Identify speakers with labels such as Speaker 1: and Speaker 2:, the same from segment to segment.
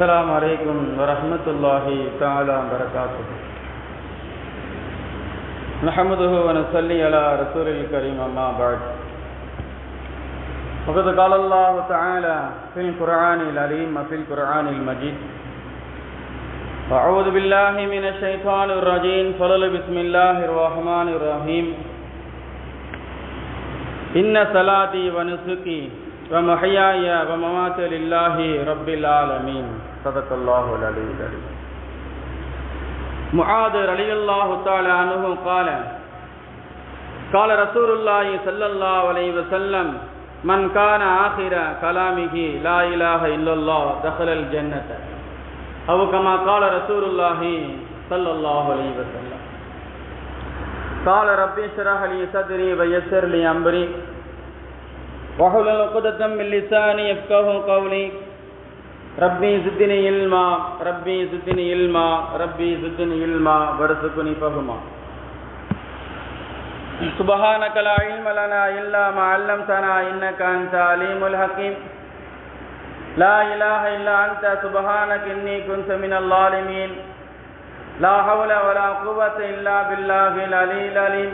Speaker 1: السلام عليكم ورحمة الله تعالى وبركاته. نحمده ونصلي على رسول الكريم أما بعد. وقد قال الله تعالى في القرآن العظيم وفي القرآن المجيد: أعوذ بالله من الشيطان الرجيم. بسم الله الرحمن الرحيم. إن صلاتي ونسكي ومحياي ومماتي لله رب العالمين. صدق الله العلي العظيم. معاذ رضي الله تعالى عنه قال: قال رسول الله صلى الله عليه وسلم: من كان آخر كلامه لا إله إلا الله دخل الجنة. أو كما قال رسول الله صلى الله عليه وسلم. قال ربي اشرح لي صدري ويسر لي أمري واحلل عقدة من لساني يفقهوا قولي. ربي زدني علما ربي زدني علما ربي زدني علما وارزقني فهما. سبحانك لا علم لنا إلا ما علمتنا إنك أنت العليم الحكيم. لا إله إلا أنت سبحانك إني كنت من الظالمين. لا حول ولا قوة إلا بالله العلي العليم.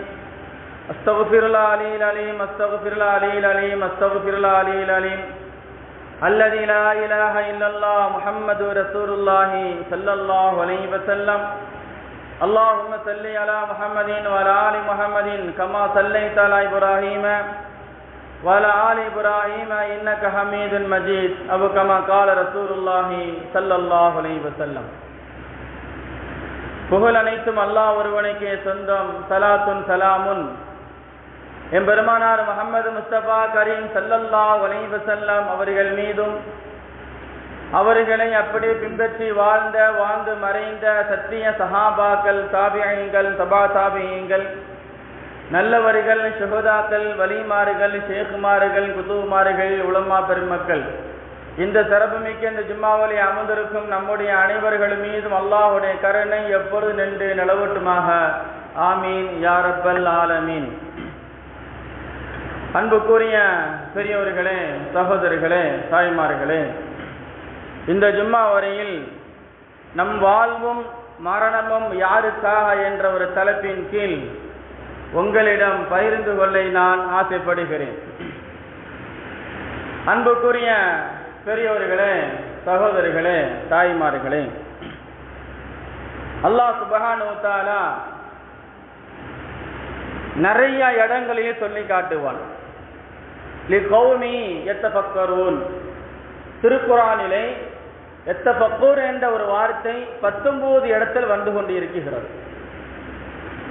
Speaker 1: استغفر الله العلي العليم استغفر الله العلي العليم استغفر الله العلي العليم الذي لا إله إلا الله محمد رسول الله صلى الله عليه وسلم. اللهم صل على محمد وعلى آل محمد كما صليت على إبراهيم وعلى آل إبراهيم إنك حميد مجيد. أو كما قال رسول الله صلى الله عليه وسلم. புகழ் அனைத்தும் அல்லாஹ் ஒருவனுக்கே சொந்தம். சலாத்துன் சலாமுன் எம்பெருமானார் முஹம்மது முஸ்தபா கரீம் ஸல்லல்லாஹு அலைஹி வஸல்லம் அவர்கள் மீதும், அவர்களை அப்படி பின்பற்றி வாழ்ந்து மறைந்த சத்திய சஹாபாக்கள், தாபிஈன்கள், தபா தாபிஈன்கள், நல்லவர்கள், ஷுஹதாக்கள், வலிமார்கள், ஷேக்குமார்கள், குதுமார்கள், உலமா பெருமக்கள், இந்த சிறப்புமிக்க இந்த ஜும்மாவிலே அமர்ந்திருக்கும் நம்முடைய அனைவர்கள் மீதும் அல்லாஹ்வுடைய கருணை எப்பொழுது நின்று நிலவட்டுமாக. ஆமீன் யா ரப்பல் ஆலமீன். அன்புக்குரிய பெரியவர்களே, சகோதரர்களே, தாய்மார்களே, இந்த ஜும்மா வரையில் நம் வாழ்வும் மரணமும் யாருக்காக என்ற ஒரு தலைப்பின் கீழ் உங்களிடம் பகிர்ந்து கொள்ள நான் ஆசைப்படுகிறேன். அன்புக்குரிய பெரியவர்களே, சகோதரர்களே, தாய்மார்களே, அல்லாஹ் சுப்ஹானஹு வ தஆலா நிறைய இடங்களிலே சொல்லி காட்டுவான். லிகௌமி யத்தஃபக்கரூன். திருக்குர்ஆனிலே யத்தஃபக்கூர் என்ற ஒரு வார்த்தை 19 இடத்தில் வந்து கொண்டிருக்கிறது.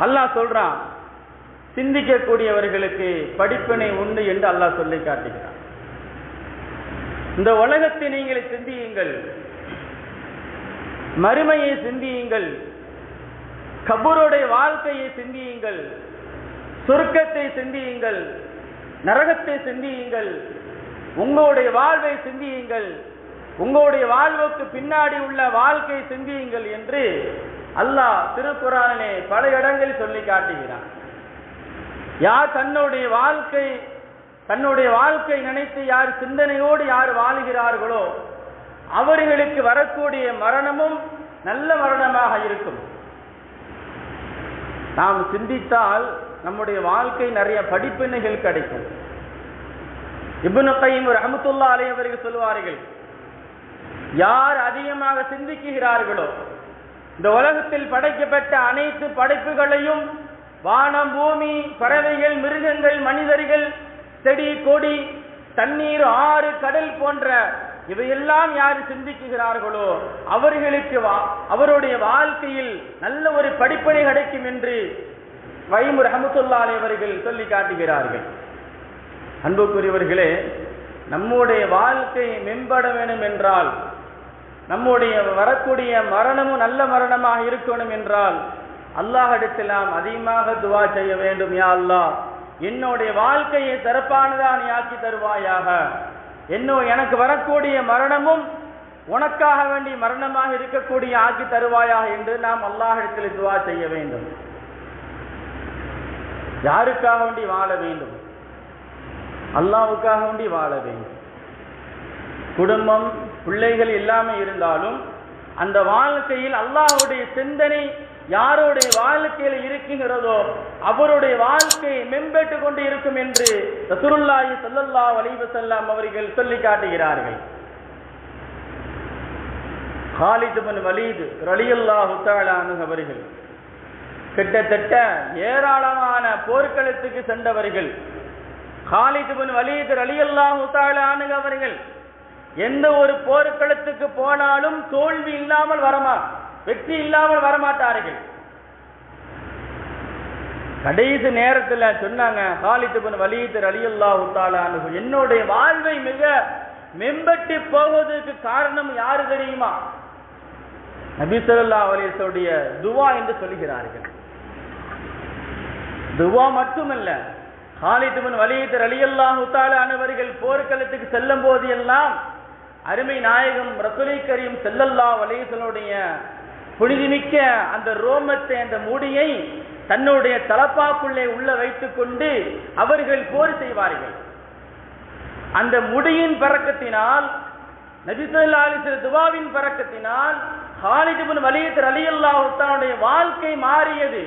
Speaker 1: அல்லாஹ் சொல்றான், சிந்திக்கக்கூடியவர்களுக்கு படிப்பினை உண்டு என்று அல்லாஹ் சொல்லி காட்டுகிறான். இந்த உலகத்தை நீங்கள் சிந்தியுங்கள், மறுமையை சிந்தியுங்கள், கபருடைய வாழ்க்கையை சிந்தியுங்கள், சொர்க்கத்தை சிந்தியுங்கள், நரகத்தை சிந்தியுங்கள், உங்களுடைய வாழ்வை சிந்தியுங்கள், உங்களுடைய வாழ்வுக்கு பின்னாடி உள்ள வாழ்க்கை சிந்தியுங்கள் என்று அல்லாஹ் திருக்குர்ஆனிலே பல இடங்களில் சொல்லி காட்டுகிறான். யார் தன்னுடைய வாழ்க்கை நினைத்து யார் சிந்தனையோடு யார் வாழுகிறார்களோ அவர்களுக்கு வரக்கூடிய மரணமும் நல்ல மரணமாக இருக்கும். நாம் சிந்தித்தால் நம்முடைய வாழ்க்கை நிறைய படிப்பினைகள் கிடைக்கும். இப்னு கய்யிம் ரஹ்மத்துல்லாஹி அலைஹி அவர்கள் சொல்வார்கள், யார் அதிகமாக சிந்திக்கிறார்களோ இந்த உலகத்தில் படைக்கப்பட்ட அனைத்து படைப்புகளையும், வானம், பூமி, பறவைகள், மிருகங்கள், மனிதர்கள், செடி, கொடி, தண்ணீர், ஆறு, கடல் போன்ற இவையெல்லாம் யார் சிந்திக்கிறார்களோ அவர்களுக்கு அவருடைய வாழ்க்கையில் நல்ல ஒரு படிப்பினை கிடைக்கும் என்று கய்யிம் ரஹ்மத்துல்லாஹி அலைஹி அவர்கள் சொல்லி காட்டுகிறார்கள். அன்புக்குரியவர்களே, நம்முடைய வாழ்க்கை மேம்பட வேண்டும் என்றால், நம்முடைய வரக்கூடிய மரணமும் நல்ல மரணமாக இருக்கணும் என்றால் அல்லாஹ்விடத்தில் நாம் அதிகமாக துஆ செய்ய வேண்டும். யா அல்லாஹ், என்னுடைய வாழ்க்கையை சிறப்பானதாக நீ ஆக்கி தருவாயாக. எனக்கு வரக்கூடிய மரணமும் உனக்காக வேண்டி மரணமாக இருக்கக்கூடிய ஆக்கி தருவாயாக என்று நாம் அல்லாஹ்விடத்தில் துஆ செய்ய வேண்டும். யாருக்காக வேண்டி வாழ வேண்டும்? அல்லாஹ்வுக்காக வேண்டி வாழ வேண்டும். குடும்பம், பிள்ளைகள் எல்லாமே இருந்தாலும் அந்த வாழ்க்கையில் அல்லாஹ்வுடைய சிந்தனை யாருடைய வாழ்க்கையில் இருக்குகிறதோ அவருடைய வாழ்க்கை மேம்பட்டு கொண்டு இருக்கும் என்று ரசூலுல்லாஹி ஸல்லல்லாஹு அலைஹி வஸல்லம் அவர்கள் சொல்லி காட்டுகிறார்கள். காலித் இப்னு வலீத் ரலியல்லாஹு தஆலா அன்ஹு அவர்கள் கிட்டத்தட்ட ஏராளமான போர்க்களத்துக்கு சென்றவர்கள். காலித் இப்னு வலீத் ரலியல்லாஹு தஆலா அன்ஹு அவர்கள் எந்த ஒரு போர்க்களத்துக்கு போனாலும் தோல்வி இல்லாமல் வெற்றி இல்லாமல் வரமாட்டார்கள். கடைசி நேரத்தில் சொன்னாங்க, காலித் இப்னு வலீத் ரலியல்லாஹு தஆலா அன்ஹு, என்னுடைய வாழ்வை மிக மேம்பட்டு போவதற்கு காரணம் யாரு தெரியுமா? நபி ஸல்லல்லாஹு அலைஹி வஸல்லம் துவா என்று சொல்கிறார்கள். துவா மட்டுமல்ல, காலித் இப்னு வலீத் ரலியல்லாஹு தஆலா அன்ஹு அவர்கள் போர்க்களத்துக்கு செல்லும் போது எல்லாம் அருமை நாயகம் ரசூலை கரீம் ஸல்லல்லாஹு அலைஹி வஸல்லம் புனிதமிக்க அந்த ரோமத்தை அந்த முடியை தன்னுடைய தலப்பாக்குள்ளே உள்ள வைத்துக் கொண்டு அவர்கள் போர் செய்வார்கள். அந்த முடியின் பரக்கத்தினால், நபி ஸல்லல்லாஹு அலைஹி வஸல்லம் துவாவின் பரக்கத்தினால் காலித் இப்னு வலீத் ரலியல்லாஹு தஆலாவுடைய வாழ்க்கை மாறியது.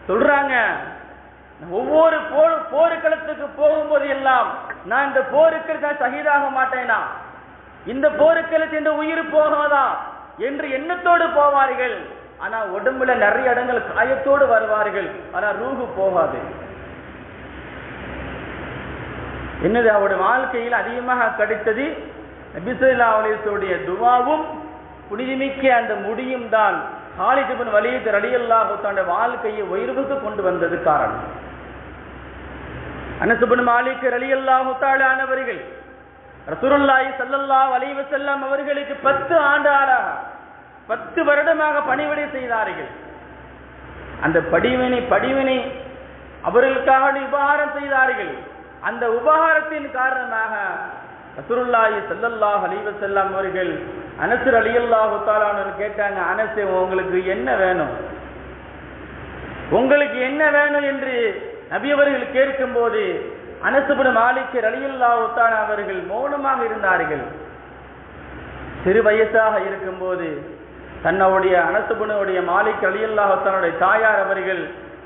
Speaker 1: சொல்றாங்க, ஒவ்வொரு போர்க்களத்துக்கு போகும்போது எல்லாம் நான் இந்த போருக்கு தான் ஷஹீதாக மாட்டேனா, இந்த போர்க்களத்தில் இந்த உயிர் போகாதா என்று எண்ணத்தோடு போவார்கள். ஆனா உடம்புல நிறைய இடங்கள் காயத்தோடு வருவார்கள். ஆனா ரூஹு போகாது. என்னது அவருடைய வாழ்க்கையில் அதிகமாக கிடைத்தது நபி ஸல்லல்லாஹு அலைஹி வஸல்லம் துஆவும் புனிதமிக்க அந்த முடியும் தான் காலித் இப்னு வலீத் ரலியல்லாஹு தஆலா வாழ்க்கையை உயர்வுக்கு கொண்டு வந்தது காரணம். அனஸ் இப்னு மாலிக் ரலியல்லாஹு தஆலா அவர்கள் ரசூலுல்லாஹி ஸல்லல்லாஹு அலைஹி வஸல்லம் அவர்களுக்கு 10 வருடமாக பணிவிடை செய்தார்கள். அந்த படிவினை அவர்களுக்காக உபகாரம் செய்தார்கள். அந்த உபகாரத்தின் காரணமாக ரசூலுல்லாஹி ஸல்லல்லாஹு அலைஹி வஸல்லம் அவர்கள் அனஸ் ரலியல்லாஹு தஆலா அன்ஹு கேட்டாங்க, அனஸ் உங்களுக்கு என்ன வேணும், உங்களுக்கு என்ன வேணும் என்று நபி அவர்கள் கேட்கும்போது அனஸ் இப்னு மாலிக் ரலியல்லாஹு தஆலா அவர்கள் மௌனமாக இருந்தார்கள். சிறு வயசாக இருக்கும்போது தன்னுடைய அனஸ் இப்னு மாலிக் ரலியல்லாஹு தஆலாவுடைய தாயார் அவர்கள்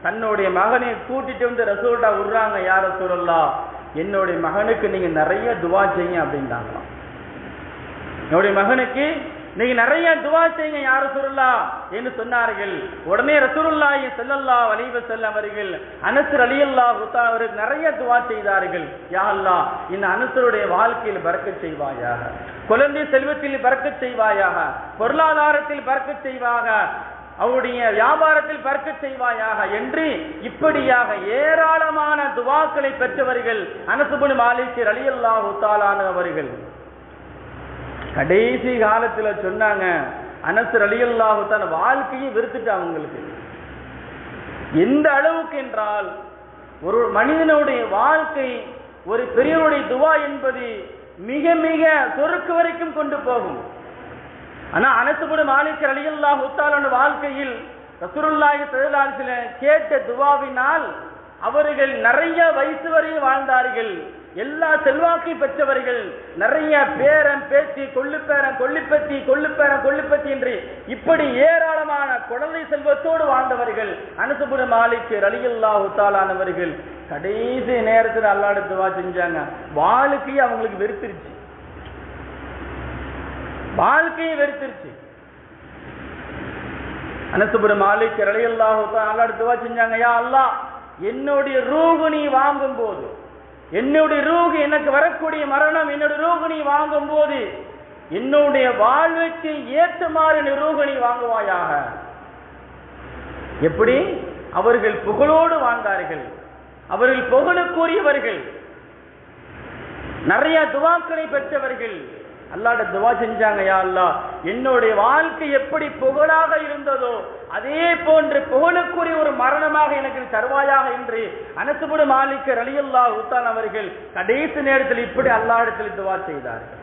Speaker 1: தன்னுடைய மகனை கூட்டிட்டு வந்து ரசூலுல்லா உர்றாங்க, யா ரசூலுல்லாஹ் என்னுடைய மகனுக்கு நீங்க நிறைய துவா செய்யுங்க அப்படின்றாங்களாம். என்னுடைய மகனுக்கு நீங்க நிறைய துவா செய்யுங்க யா ரசூலுல்லாஹ் என்று சொன்னார்கள். உடனே ரசூலுல்லாஹி ஸல்லல்லாஹு அலைஹி வஸல்லம் அவர்கள் அனஸ் ரலியல்லாஹு தஆலா அவருக்கு நிறைய துவா செய்தார்கள். யா அல்லாஹ் இந்த அனஸருடைய வாழ்க்கையில் பரக்கத் செய்வாயாக, குழந்தை செல்வத்தில் பரக்கத் செய்வாயாக, பொருளாதாரத்தில் பரக்கத் செய்வாயாக, அவருடைய வியாபாரத்தில் பரக்கத் செய்வாயாக என்று இப்படியாக ஏராளமான துவாக்களை பெற்றவர்கள் அனஸ் இப்னு மாலிக் ரலியல்லாஹு தஆலா அவர்கள். கடைசி காலத்துல சொன்னாங்க, அனஸ் ரலியல்லாஹு தஆலா வாழ்க்கையை வெறுத்துட்டாங்க. அவங்களுக்கு எந்த அளவுக்கு என்றால், ஒரு மனிதனுடைய வாழ்க்கை ஒரு பெரியவருடைய துவா என்பது மிக மிக சொர்க்கம் வரைக்கும் கொண்டு போகும். ஆனா அனஸ் இப்னு மாலிக் ரலியல்லாஹு தஆலா வாழ்க்கையில் ரசூலுல்லாஹி ஸல்லல்லாஹு அலைஹி வஸல்லம் கேட்ட துவாவினால் அவர்கள் நிறைய வயசு வரை வாழ்ந்தார்கள். எல்லா செல்வாக்கை பெற்றவர்கள், நிறைய பேரன் பேத்தி கொள்ளுப்பேரன் என்று இப்படி ஏராளமான குழந்தை செல்வத்தோடு வாழ்ந்தவர்கள் அனஸ் இப்னு மாலிக் ரலியல்லாஹு தஆலா அவர்கள் கடைசி நேரத்தில் அல்லாஹ்விடம் துவா செஞ்சாங்க. வாழ்க்கையை அவங்களுக்கு வெறுத்துருச்சு. அனஸ் இப்னு மாலிக் ரலியல்லாஹு தஆலா அல்லாஹ்விடம் துவா செஞ்சாங்க, யா அல்லாஹ் என்னுடைய ரூஹ் நீ வாங்கும் போது, என்னுடைய ரூஹ் எனக்கு வரக்கூடிய மரணம், என்னுடைய ரூஹ் நீ வாங்கும் போது என்னுடைய வாழ்வுக்கு ஏற்றமாறு ரூஹ் நீ வாங்குவாயாக. எப்படி அவர்கள் புகழோடு வாழ்ந்தார்கள், அவர்கள் புகழுக்குரியவர்கள், நிறைய துவாக்களை பெற்றவர்கள். அல்லாஹ்ட துவா செஞ்சாங்க, யா அல்லாஹ் என்னுடைய வாழ்க்கை எப்படி புகழாக இருந்ததோ அதே போன்று புகழுக்குரிய ஒரு மரணமாக எனக்கு தருவாயாக என்று அனஸ் இப்னு மாலிக் ரலியல்லாஹு தஆலா அவர்கள் கடைசி நேரத்தில் இப்படி அல்லாஹ்விடத்தில் துவா செய்தார்கள்.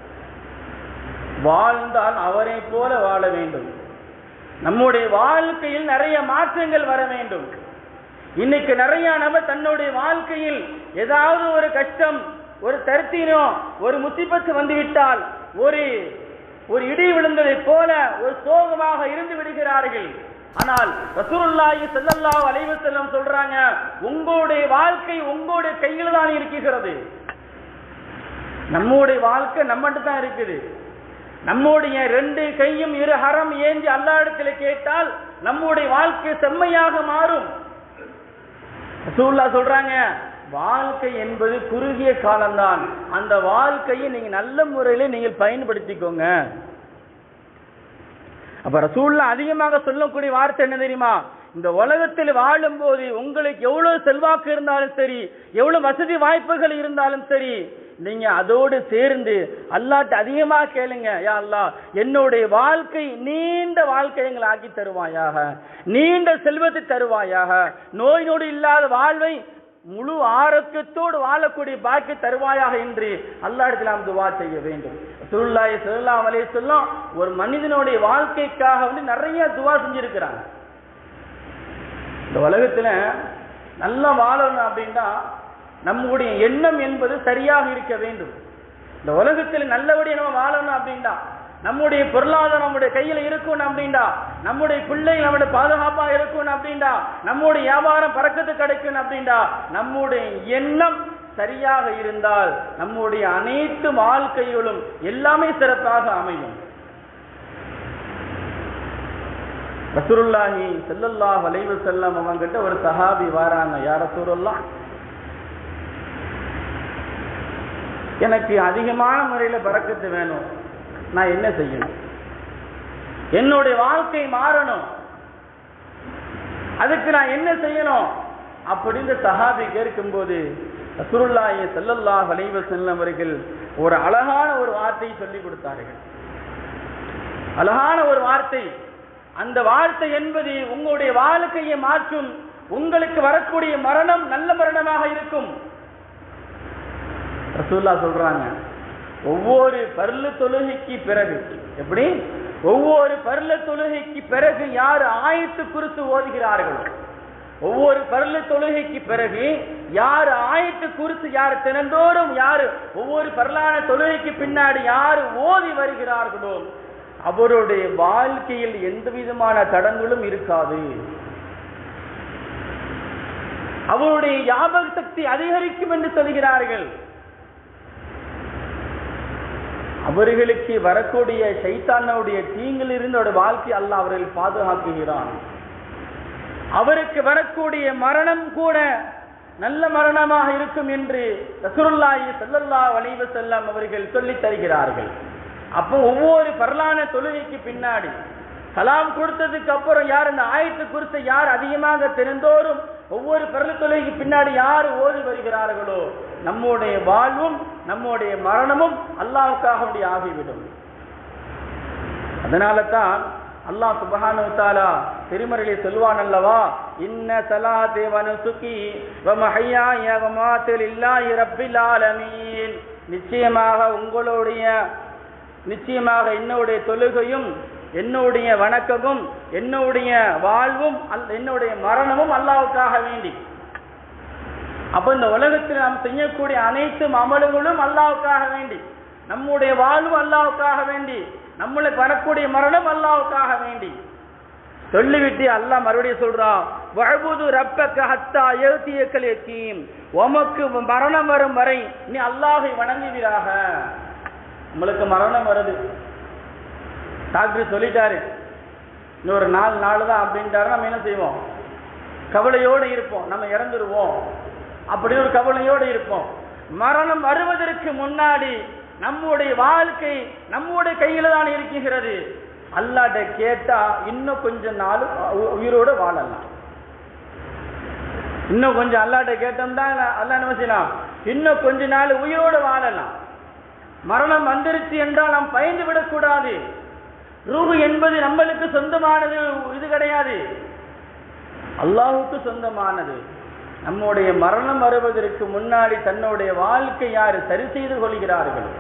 Speaker 1: வாழ்ந்தால் அவரை போல வாழ வேண்டும். நம்முடைய வாழ்க்கையில் நிறைய மாற்றங்கள் வர வேண்டும். இன்னைக்கு நிறைய நபர் தன்னுடைய வாழ்க்கையில் ஏதாவது ஒரு கஷ்டம், ஒரு தரித்திரம், ஒரு முசீபத்து வந்துவிட்டால் ஒரு இடி விழுந்ததை போல ஒரு சோகமாக இருந்து விடுகிறார்கள். ஆனால் ரசூலுல்லாஹி ஸல்லல்லாஹு அலைஹி வஸல்லம் சொல்றாங்க, உங்களுடைய வாழ்க்கை உங்களுடைய கையில் தான் இருக்கிறது. நம்முடைய வாழ்க்கை நம்மகிட்ட தான் இருக்குது. நம்முடைய 2 கையும் 2 ஹரம் ஏந்தி அல்லாஹ்விடத்தில் கேட்டால் நம்முடைய வாழ்க்கை செம்மையாக மாறும். ரசூலுல்லாஹ் சொல்றாங்க, வாழ்க்கை என்பது குறுகிய காலம்தான். அந்த வாழ்க்கையை நீங்க நல்ல முறையில் நீங்கள் பயன்படுத்திக்கோங்க. அப்ப ரசூலுல்லாஹ் அதிகமாக சொல்லக்கூடிய வார்த்தை என்ன தெரியுமா? இந்த உலகத்தில் வாழும் போது உங்களுக்கு எவ்வளவு செல்வாக்கு இருந்தாலும் சரி, எவ்வளவு வசதி வாய்ப்புகள் இருந்தாலும் சரி, நீங்க அதோடு சேர்ந்து அல்லாஹ்ட்ட அதிகமாக கேளுங்க, யா அல்லாஹ் என்னுடைய வாழ்க்கை நீண்ட வாழ்க்கை எங்களை ஆக்கி தருவாயாக, நீண்ட செல்வத்தை தருவாயாக, நோய் நொடி இல்லாத வாழ்வை முழு ஆரோக்கியத்தோடு வாழக்கூடிய பாக்கி தருவாயாக என்று அல்லாஹ்விடத்தில் நாம் துஆ செய்ய வேண்டும். ரசூலுல்லாஹி ஸல்லல்லாஹு அலைஹி வஸல்லம் ஒரு மனிதனுடைய வாழ்க்கைக்காக வந்து நிறைய துஆ செஞ்சிருக்கிறாங்க. இந்த உலகத்துல நல்லா வாழணும் அப்படின்னா நம்முடைய எண்ணம் என்பது சரியாக இருக்க வேண்டும். இந்த உலகத்தில் நல்லபடியாக நம்ம வாழணும் அப்படின்னா, நம்முடைய பொருளாதாரம் நம்முடைய கையில் இருக்கணும் அப்படின்னா, நம்முடைய பிள்ளைகள் நம்முடைய பாதுகாப்பாக இருக்கணும் அப்படின்னா, நம்முடைய வியாபாரம் பறக்கத்து கிடைக்கணும் அப்படின்னா, நம்முடைய எண்ணம் சரியாக இருந்தால் நம்முடைய அனைத்து வாழ்க்கைகளும் எல்லாமே சிறப்பாக அமையும். ரசூலுல்லாஹி ஸல்லல்லாஹு அலைஹி வஸல்லம் அவங்ககிட்ட ஒரு சஹாபி வராங்க, யா ரசூலுல்லாஹ் எனக்கு அதிகமான முறையில் பரக்கத்து வேணும், நான் என்ன செய்யணும்? என்னுடைய வாழ்க்கை மாறணும், அதுக்கு நான் என்ன செய்யணும் அப்படின்னு சஹாபி கேட்கும்போது ரசூலுல்லாஹி ஸல்லல்லாஹு அலைஹி வஸல்லம் அவர்கள் ஒரு அழகான ஒரு வார்த்தையை சொல்லி கொடுத்தார்கள். அழகான ஒரு வார்த்தை. அந்த வார்த்தை என்பது உங்களுடைய வாழ்க்கையை மாற்றும். உங்களுக்கு வரக்கூடிய மரணம் நல்ல மரணமாக இருக்கும். ரசூலுல்லாஹ் சொல்றாங்க, ஒவ்வொரு பர்ல தொழுகைக்கு பிறகு, எப்படி ஒவ்வொரு பர்ல தொழுகைக்கு பிறகு யார் ஆயத்து குர்சி ஓதுகிறார்களோ, ஒவ்வொரு பர்ல தொழுகைக்கு பிறகு யார் ஆயத்து குர்சி யார் தினந்தோறும் யார் ஒவ்வொரு பர்லான தொழுகைக்கு பின்னாடி யார் ஓதி வருகிறார்களோ அவருடைய வாழ்க்கையில் எந்த விதமான தடங்களும் இருக்காது. அவருடைய ஞாபக சக்தி அதிகரிக்கும் என்று சொல்கிறார்கள். அவர்களுக்கு வரக்கூடிய ஷைத்தானுடைய தீங்கிலிருந்து அவருடைய வாழ்க்கை அல்லாஹ் அவர்கள் பாதுகாக்குகிறான். அவருக்கு வரக்கூடிய மரணம் கூட நல்ல மரணமாக இருக்கும் என்று ரசூலுல்லாஹி ஸல்லல்லாஹு அலைஹி வஸல்லம் அவர்கள் சொல்லித் தருகிறார்கள். அப்போ ஒவ்வொரு பரலான தொழுகைக்கு பின்னாடி சலாம் கொடுத்ததுக்கு அப்புறம் யார் இந்த ஆயத்து குர்சி யார் அதிகமாக தெரிந்தோறும் ஒவ்வொரு பரல தொழுகைக்கு பின்னாடி யார் ஓதி வருகிறார்களோ நம்முடைய வாழ்வும் நம்முடைய மரணமும் அல்லாஹ்வுக்காக ஆகிவிடும். அதனால தான் அல்லாஹ் சுப்ஹானஹு வ தஆலா திருமறையிலே சொல்வான் அல்லவா, இன்ன ஸலாத்தி வ நுசுகி வ மஹ்யாய வ மமாத்தி லில்லாஹி ரப்பில் ஆலமீன், நிச்சயமாக என்னுடைய தொழுகையும் என்னுடைய வணக்கமும் என்னுடைய வாழ்வும் என்னுடைய மரணமும் அல்லாஹ்வுக்காக வேண்டி. அப்ப இந்த உலகத்தில் நாம் செய்யக்கூடிய அனைத்து அமல்களும் அல்லாஹ்வுக்காக வேண்டி, நம்முடைய வாழ்வு அல்லாஹ்வுக்காக வேண்டி, நம்மளுக்கு வரக்கூடிய மரணம் அல்லாஹ்வுக்காக வேண்டி சொல்லிவிட்டு அல்லாஹ் மறுபடியும் சொல்றான், வஅபுது ரப்பக ஹத்தா யஅதியக்கல் யகீன், உமக்கு மரணம் வரும் வரை நீ அல்லாஹ்வை வணங்குவீராக. உங்களுக்கு மரணம் வருது, டாக்டர் சொல்லிட்டாரு இன்னொரு 4 நாள் தான் அப்படின்ட்டாரு, நம்ம என்ன செய்வோம்? கவலையோடு இருப்போம், நம்ம இறந்துருவோம் அப்படின்னு ஒரு கவலையோடு இருப்போம். மரணம் வருவதற்கு முன்னாடி நம்முடைய வாழ்க்கை நம்முடைய கையில தான் இருக்கிறது. அல்லாஹ்ட்ட கேட்டா இன்னும் கொஞ்ச நாள் உயிரோடு வாழலாம். இன்னும் கொஞ்சம் அல்லாஹ்ட்ட கேட்டோம்னா அல்லாஹ் என்ன செய்யலாம்? இன்னும் கொஞ்ச நாள் உயிரோடு வாழலாம். மரணம் வந்துருச்சு என்றால் நாம் பயந்து விடக்கூடாது. ரூஹ் என்பது நம்மளுக்கு சொந்தமானது இது கிடையாது, அல்லாஹ்வுக்கு சொந்தமானது. நம்முடைய மரணம் வருவதற்கு முன்னாடி தன்னுடைய வாழ்க்கை யார் சரி செய்து கொள்கிறார்களோ,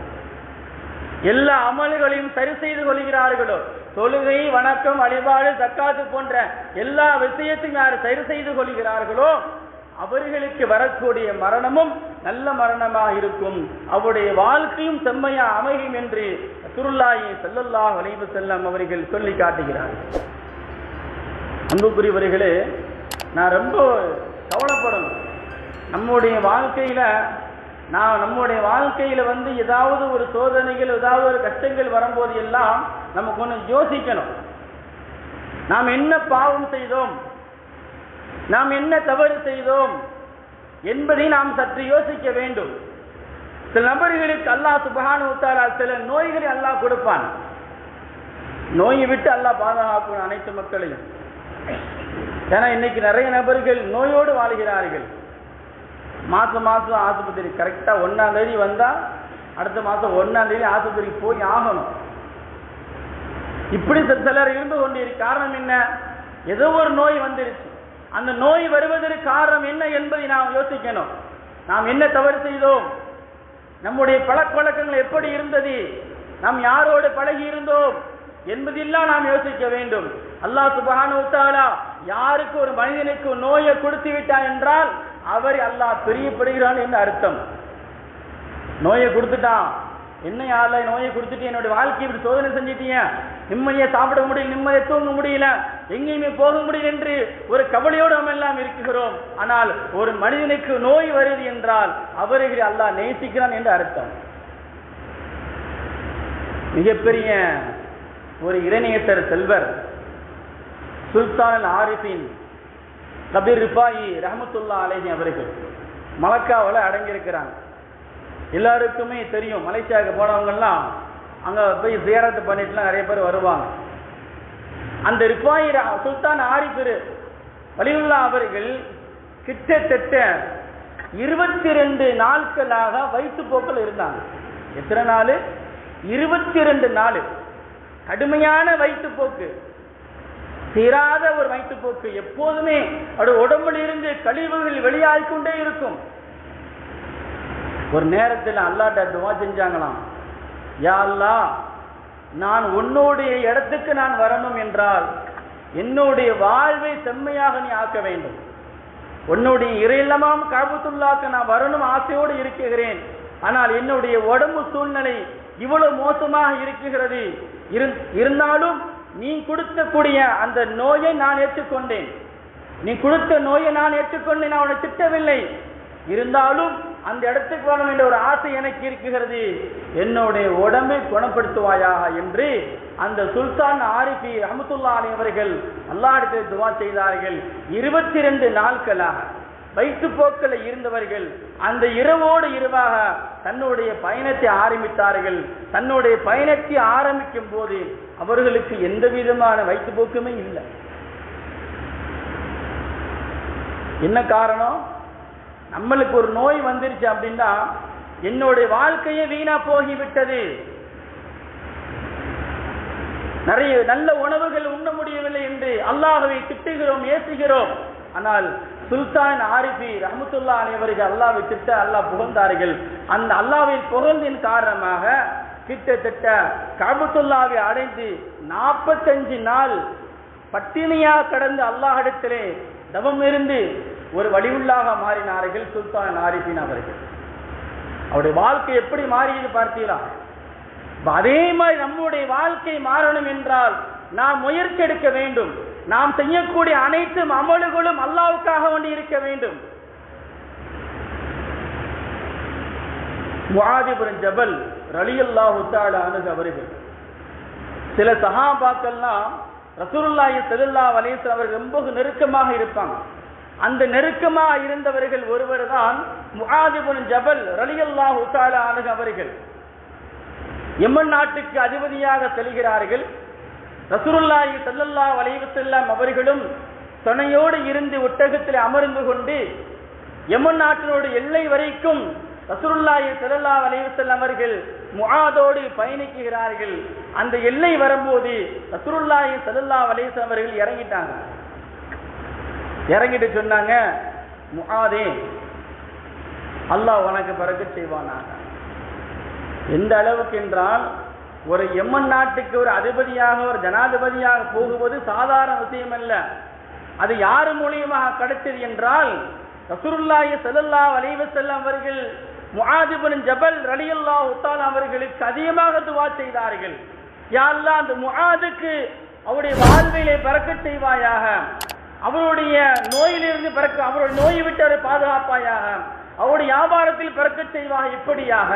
Speaker 1: எல்லா அமல்களையும் சரி செய்து கொள்கிறார்களோ, தொழுகை வணக்கம் வழிபாடு ஜக்காத்து போன்ற எல்லா விஷயத்தையும் யார் சரி செய்து கொள்கிறார்களோ அவர்களுக்கு வரக்கூடிய மரணமும் நல்ல மரணமாக இருக்கும், அவருடைய வாழ்க்கையும் செம்மையா அமையும் என்று ரசூலுல்லாஹி ஸல்லல்லாஹு அலைஹி வஸல்லம் அவர்கள் சொல்லி காட்டுகிறார்கள். அன்புக்குரியவர்களே, நான் ரொம்ப கவலைப்படணும். நம்முடைய வாழ்க்கையில ஏதாவது ஒரு சோதனைகள், ஏதாவது ஒரு கஷ்டங்கள் வரும்போது எல்லாம் நம்ம கொஞ்சம் யோசிக்கணும். நாம் என்ன பாவம் செய்தோம், நாம் என்ன தவறு செய்தோம் என்பதை நாம் சற்று யோசிக்க வேண்டும். சில நபர்களுக்கு அல்லாஹ் சுப்ஹானஹு வ தஆலா சில நோய்களை அல்லாஹ் கொடுப்பான். நோயை விட்டு அல்லாஹ் பாதுகாக்கும் அனைத்து மக்களையும். ஏன்னா இன்னைக்கு நிறைய நபர்கள் நோயோடு வாழ்கிறார்கள். மாசம் ஆஸ்பத்திரி கரெக்டா 1ஆம் தேதி வந்தா அடுத்த மாசம் 1ஆம் தேதி ஆஸ்பத்திரிக்கு போய் ஆகணும். இப்படி சிலர் இருந்து கொண்டிருக்க காரணம் என்ன? ஏதோ ஒரு நோய் வந்துருச்சு. அந்த நோய் வருவதற்கு காரணம் என்ன என்பதை நாம் யோசிக்கணும். நாம் என்ன தவறு செய்தோம், நம்முடைய பழக்க வழக்கங்கள் எப்படி இருந்தது, நாம் யாரோடு பழகி இருந்தோம் என்பதெல்லாம் நாம் யோசிக்க வேண்டும். அல்லாஹ் சுப்ஹானஹு வ தஆலா யாருக்கு ஒரு மனிதனுக்கு நோயை கொடுத்து விட்டான் என்றால் அவரை அல்லாஹ் பிரியப்படுகிறான் என்று அர்த்தம். நோயை கொடுத்துட்டான், என்ன யாரில் நோயை கொடுத்துட்டு என்னுடைய வாழ்க்கை இப்படி சோதனை செஞ்சிட்டீங்க, நிம்மதியை சாப்பிட முடியல, நிம்மதியை தூங்க முடியல, எங்கேயுமே போக முடியல என்று ஒரு கவலையோடு நம்ம எல்லாம் இருக்கிறோம். ஆனால் ஒரு மனிதனுக்கு நோய் வருது என்றால் அவர்களை அல்லாஹ் நேசிக்கிறான் என்று அர்த்தம். மிகப்பெரிய ஒரு இறைநேசர் செல்வர் சுல்தான் ஆரிஃபின் கபீர் ரிஃபாயி ரஹ்மத்துல்லாஹி அலைஹி அவர்கள் மலக்காவில் அடங்கியிருக்கிறாங்க. எல்லாருக்குமே தெரியும், மலேசியாவுக்கு போனவங்கெல்லாம் அங்கே போய் ஜியாரத்து பண்ணிட்டுலாம் நிறைய பேர் வருவாங்க. அந்த ரிஃபாயி சுல்தான் ஆரிஃப் வலியுல்லாஹ் அவர்கள் கிட்டத்தட்ட 22 நாட்களாக வயிற்றுப்போக்கில் இருந்தாங்க. எத்தனை நாள்? 22 நாள். கடுமையான வயிற்றுப்போக்கு, தீராத ஒரு வயிற்றுப்போக்கு. எப்போதுமே அவருடைய உடம்பில் இருந்து கழிவுகள் வெளியாகிக் கொண்டே இருக்கும். ஒரு நேரத்தில் அல்லாஹ்ட்ட துஆ செஞ்சாங்களாம், யா அல்லாஹ், நான் உன்னுடைய இடத்துக்கு நான் வரணும் என்றால் என்னுடைய வாழ்வை செம்மையாக நீ ஆக்க வேண்டும். உன்னுடைய இறையில்லமாம் கஅபத்துல்லாஹ்க்கு நான் வரணும் ஆசையோடு இருக்கிறேன். ஆனால் என்னுடைய உடம்பு சூழ்நிலை இவ்வளவு மோசமாக இருக்கிறது. இருந்தாலும் நீ கொடுக்கக்கூடிய அந்த நோயை நான் ஏற்றுக்கொண்டேன். நீ கொடுத்த நோயை நான் ஏற்றுக்கொண்டேன், நான் அவனை திட்டவில்லை. இருந்தாலும் அந்த இடத்துக்கு வரணும் என்ற ஒரு ஆசை எனக்கு இருக்கிறது. என்னுடைய உடம்பை குணப்படுத்துவாயாக என்று அந்த சுல்தான் ஆரிஃபி ரஹ்மத்துல்லாஹி அலைஹி அவர்கள் அல்லாஹ்விடத்தில் துஆ செய்தார்கள். 22 நாட்களாக வயிற்றுப்போக்கில் இருந்தவர்கள் அந்த இரவோடு இரவாக தன்னுடைய பயணத்தை ஆரம்பித்தார்கள். தன்னுடைய பயணத்தை ஆரம்பிக்கும் போது அவர்களுக்கு எந்த விதமான வயிற்றுப்போக்குமே இல்லை. என்ன காரணம்? நம்மளுக்கு ஒரு நோய் வந்துருச்சு அப்படின்னா என்னுடைய வாழ்க்கையே வீணா போகிவிட்டது, நிறைய நல்ல உணவுகள் உண்ண முடியவில்லை என்று அல்லாஹ்வை திட்டுகிறோம், ஏசுகிறோம். ஆனால் சுல்தான் ஆரிஃபி ரஹ்மத்துல்லாஹி அலைஹி அவர்கள் அல்லாஹ்வை திட்ட அல்லாஹ் புகழ்ந்தார்கள். அந்த அல்லாஹ்வை புகழ்ந்தின் காரணமாக கிட்டத்தட்ட கஅபத்துல்லாஹ்வை அடைந்து 45 நாள் பட்டினியாக கடந்து அல்லாஹ்விடத்திலே தவம் இருந்து ஒரு வலியுள்ளாக மாறினார்கள் சுல்தான் ஆரிஃபின் அவர்கள். அவருடைய வாழ்க்கை எப்படி மாறியது பார்த்தீங்களா? அதே மாதிரி நம்முடைய வாழ்க்கை மாறணும் என்றால் நாம் முயற்சி எடுக்க வேண்டும். நாம் செய்யக்கூடிய அனைத்து அமல்களும் அல்லாஹ்வுக்காக வேண்டி இருக்க வேண்டும். முஆத் இப்னு ஜபல் ரலியல்லாஹு தஆலா அன்ஹு அவர்கள் சில சஹாபாக்கள்லாம் ரசூலுல்லாஹி ஸல்லல்லாஹு அலைஹி வஸல்லம் அவர்கள் ரொம்ப நெருக்கமாக இருப்பாங்க. அந்த நெருக்கமாக இருந்தவர்கள் ஒருவர் தான் முஆத் இப்னு ஜபல் ரலியல்லாஹு தஆலா அன்ஹு அவர்கள். யமன் நாட்டுக்கு அதிபதியாக செல்கிறார்கள். ரசூலுல்லாஹி ஸல்லல்லாஹு அலைஹி வஸல்லம் அவர்களும் துணையோடு இருந்து ஒட்டகத்தில் அமர்ந்து கொண்டு யமன் நாட்டினோடு எல்லை வரைக்கும் ரசூலுல்லாஹி ஸல்லல்லாஹு அலைஹி வஸல்லம் அவர்கள் முஆதோடு பயணிக்கிறார்கள். அந்த எல்லை வரும்போது ரசூலுல்லாஹி ஸல்லல்லாஹு அலைஹி வஸல்லம் அவர்கள் இறங்கிட்டாங்க. இறங்கிட்டு சொன்னாங்க, முஆதே, அல்லாஹ் உனக்கு பரக்கத் செய்வானாக. எந்த அளவுக்கு என்றால் ஒரு யமன் நாட்டுக்கு ஒரு அதிபதியாக ஒரு ஜனாதிபதியாக போகுவது சாதாரண விஷயம் அல்ல. அது யார் மூலியமாக கிடைத்தது என்றால் ரசூலுல்லாஹி ஸல்லல்லாஹு அலைஹி வஸல்லம் அவர்கள் முஆத் இப்னு ஜபல் ரலியல்லாஹு தஆலா அவர்களுக்கு அதிகமாக துஆ செய்தார்கள். யா அல்லாஹ், அந்த முஆதுக்கு அவருடைய வாழ்விலே பரக்கத் செய்வாயாக, அவருடைய நோயிலிருந்து அவருடைய நோயை விட்டு அவரை பாதுகாப்பாயாக, அவருடைய வியாபாரத்தில் பரக்கத் செய்வாக. இப்படியாக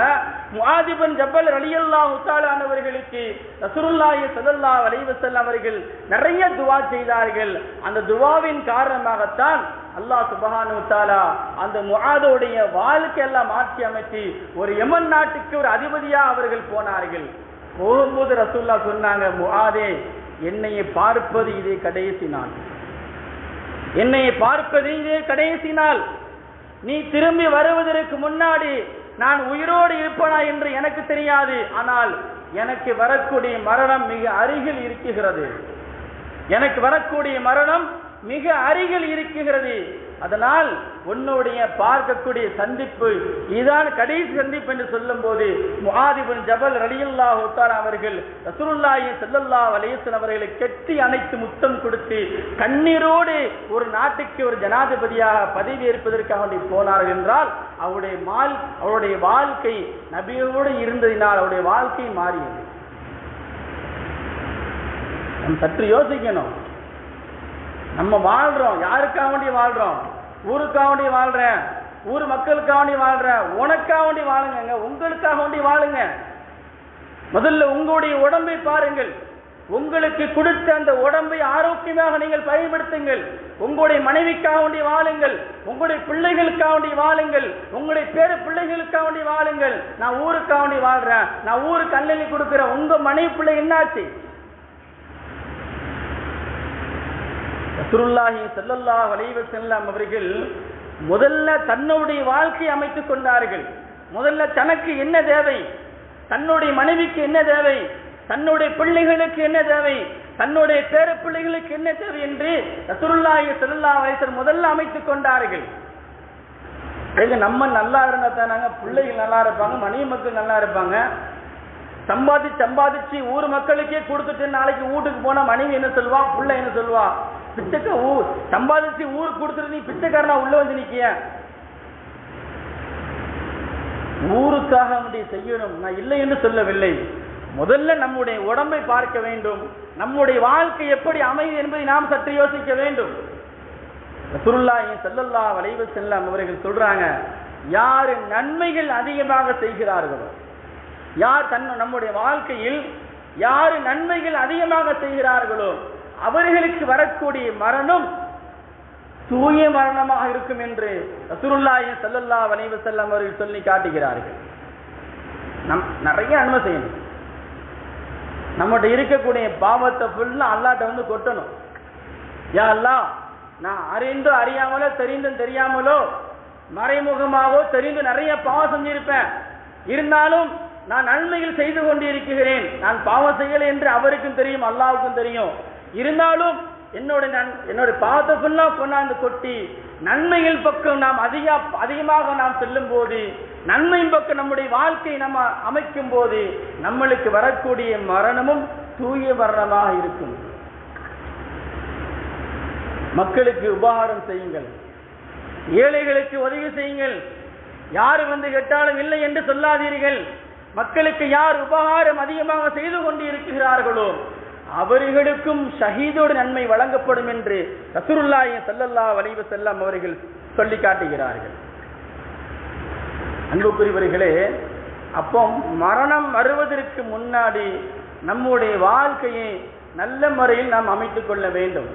Speaker 1: முஆத் இப்னு ஜபல் ரலியல்லாஹு தஆலா அவர்களுக்கு ரசூலுல்லாஹி ஸல்லல்லாஹு அலைஹி வஸல்லம் அவர்கள் நிறைய துஆ செய்தார்கள். அந்த துஆவின் காரணமாகத்தான் அல்லாஹ் சுப்ஹானஹு வ தஆலா அந்த முஆதுடைய வாழ்க்கையெல்லாம் மாற்றி அமைத்து ஒரு யமன் நாட்டுக்கு ஒரு அதிபதியா அவர்கள் போனார்கள். போகும்போது ரசூலுல்லாஹ் சொன்னாங்க, முஆதே, என்னையை பார்ப்பது இதே கடைசி நாள், என்னையை பார்ப்பது இதே கடைசி நாள். நீ திரும்பி வருவதற்கு முன்னாடி நான் உயிரோடு இருப்பனா என்று எனக்கு தெரியாது. ஆனால் எனக்கு வரக்கூடிய மரணம் மிக அருகில் இருக்கிறது, எனக்கு வரக்கூடிய மரணம் மிக அருகில் இருக்கிறது. அதனால் உன்னுடைய பார்க்கக்கூடிய சந்திப்பு இதுதான் கடைசி சந்திப்பு என்று சொல்லும் போது முஆத் இப்னு ஜபல் ரலியல்லாஹு தஆலா அவர்கள் ரசூலுல்லாஹி ஸல்லல்லாஹு அலைஹி வஸல்லம் அவர்களை கெட்டி அணைத்து முத்தம் கொடுத்து கண்ணீரோடு ஒரு நாட்டுக்கு ஒரு ஜனாதிபதியாக பதவி ஏற்பதற்காக போனார்கள் என்றால் அவருடைய வாழ்க்கை நபியோடு இருந்ததினால் அவருடைய வாழ்க்கை மாறியது. நம்ம சற்று யோசிக்கணும். நம்ம வாழ்றோம், யாருக்காக வேண்டி வாழ்றோம்? ஊருக்காக வேண்டி வாழ்றேன், ஊர் மக்களுக்காக வேண்டி வாழ்றேன். உனக்காக வேண்டி வாழுங்க, உங்களுக்காக வேண்டி வாழுங்க. முதல்ல உங்களுடைய உடம்பை பாருங்கள். உங்களுக்கு கொடுத்த அந்த உடம்பை ஆரோக்கியமாக நீங்கள் பயன்படுத்துங்கள். உங்களுடைய மனைவிக்காக வேண்டி வாழுங்கள், உங்களுடைய பிள்ளைகளுக்காக வேண்டி வாழுங்கள், உங்களுடைய பேர பிள்ளைகளுக்காக வேண்டி வாழுங்கள். நான் ஊருக்காக வேண்டி வாழ்றேன், நான் ஊருக்கு அள்ளி கொடுக்கிறேன். உங்க மனைவி பிள்ளை என்னாச்சு? ரசூலுல்லாஹி ஸல்லல்லாஹு அலைஹி வஸல்லம் அவர்கள் முதல்ல தன்னுடைய வாழ்க்கையை அமைத்துக் கொண்டார்கள். முதல்ல தனக்கு என்ன தேவை, தன்னுடைய மனைவிக்கு என்ன தேவை, தன்னுடைய பிள்ளைகளுக்கு என்ன தேவை, தன்னுடைய பேர பிள்ளைகளுக்கு என்ன தேவை என்று ரசூலுல்லாஹி ஸல்லல்லாஹு அலைஹி வஸல்லம் முதல்ல அமைத்துக் கொண்டார்கள். நம்ம நல்லா இருந்தா தானாங்க பிள்ளைகள் நல்லா இருப்பாங்க, மனைவி மக்கள் நல்லா இருப்பாங்க. சம்பாதிச்சு ஊர் மக்களுக்கே கொடுத்துட்டு நாளைக்கு வீட்டுக்கு போனா மனைவி என்ன சொல்வா, பிள்ளை என்ன சொல்வா? சம்பாதிச்சு ஊருக்கு கொடுத்துட்டு நீ பிச்சைக்காரனா உள்ள வந்து நிக்கிய. ஊருக்காக செய்யணும், நான் இல்லை என்று சொல்லவில்லை. முதல்ல நம்முடைய உடம்பை பார்க்க வேண்டும், நம்முடைய வாழ்க்கை எப்படி அமைது என்பதை நாம் சற்று யோசிக்க வேண்டும். ரசூலுல்லாஹி ஸல்லல்லாஹு அலைஹி வஸல்லம் அவர்கள் சொல்றாங்க, யார் நன்மைகள் அதிகமாக செய்கிறார்களோ, யார் நம்முடைய வாழ்க்கையில் யார் நன்மைகள் அதிகமாக செய்கிறார்களோ அவர்களுக்கு வரக்கூடிய மரணம் தூய மரணமாக இருக்கும் என்று ரசூலுல்லாஹி ஸல்லல்லாஹு அலைஹி வஸல்லம் அவர்கள் சொல்லி காட்டுகிறார்கள். நிறைய நன்மை செய்யணும். நம்மகிட்ட இருக்கக்கூடிய பாவத்தை ஃபுல்லா அல்லாஹ்ட்ட வந்து கொட்டணும். யா அல்லாஹ், நான் அறிந்தோ அறியாமலோ தெரிந்தும் தெரியாமலோ மறைமுகமாகவோ தெரிந்து நிறைய பாவம் செஞ்சிருப்பேன். இருந்தாலும் நான் நன்மைகள் செய்து கொண்டு இருக்கிறேன். நான் பாவம் செய்யலை என்று அவருக்கும் தெரியும், அல்லாஹ்வுக்கும் தெரியும். இருந்தாலும் என்னோட பாவத்தை ஃபுல்லா கொண்டாந்து கொட்டி நன்மைகள் பக்கம் நாம் அதிகமாக நாம் செல்லும் போது, நன்மையின் பக்கம் நம்முடைய வாழ்க்கையை நம்ம அமைக்கும் போது நம்மளுக்கு வரக்கூடிய மரணமும் தூய மரணமாக இருக்கும். மக்களுக்கு உபகாரம் செய்யுங்கள், ஏழைகளுக்கு உதவி செய்யுங்கள். யாரு வந்து கேட்டாலும் இல்லை என்று சொல்லாதீர்கள். மக்களுக்கு யார் உபகாரம் அதிகமாக செய்து கொண்டு இருக்கிறார்களோ அவர்களுக்கும் ஷஹீதோட நன்மை வழங்கப்படும் என்று ரசூலுல்லாஹி ஸல்லல்லாஹு அலைஹி வஸல்லம் அவர்கள் சொல்லி காட்டுகிறார்கள். அன்புக்குரியவர்களே, அப்போ மரணம் வருவதற்கு முன்னாடி நம்முடைய வாழ்க்கையை நல்ல முறையில் நாம் அமைத்துக் கொள்ள வேண்டும்.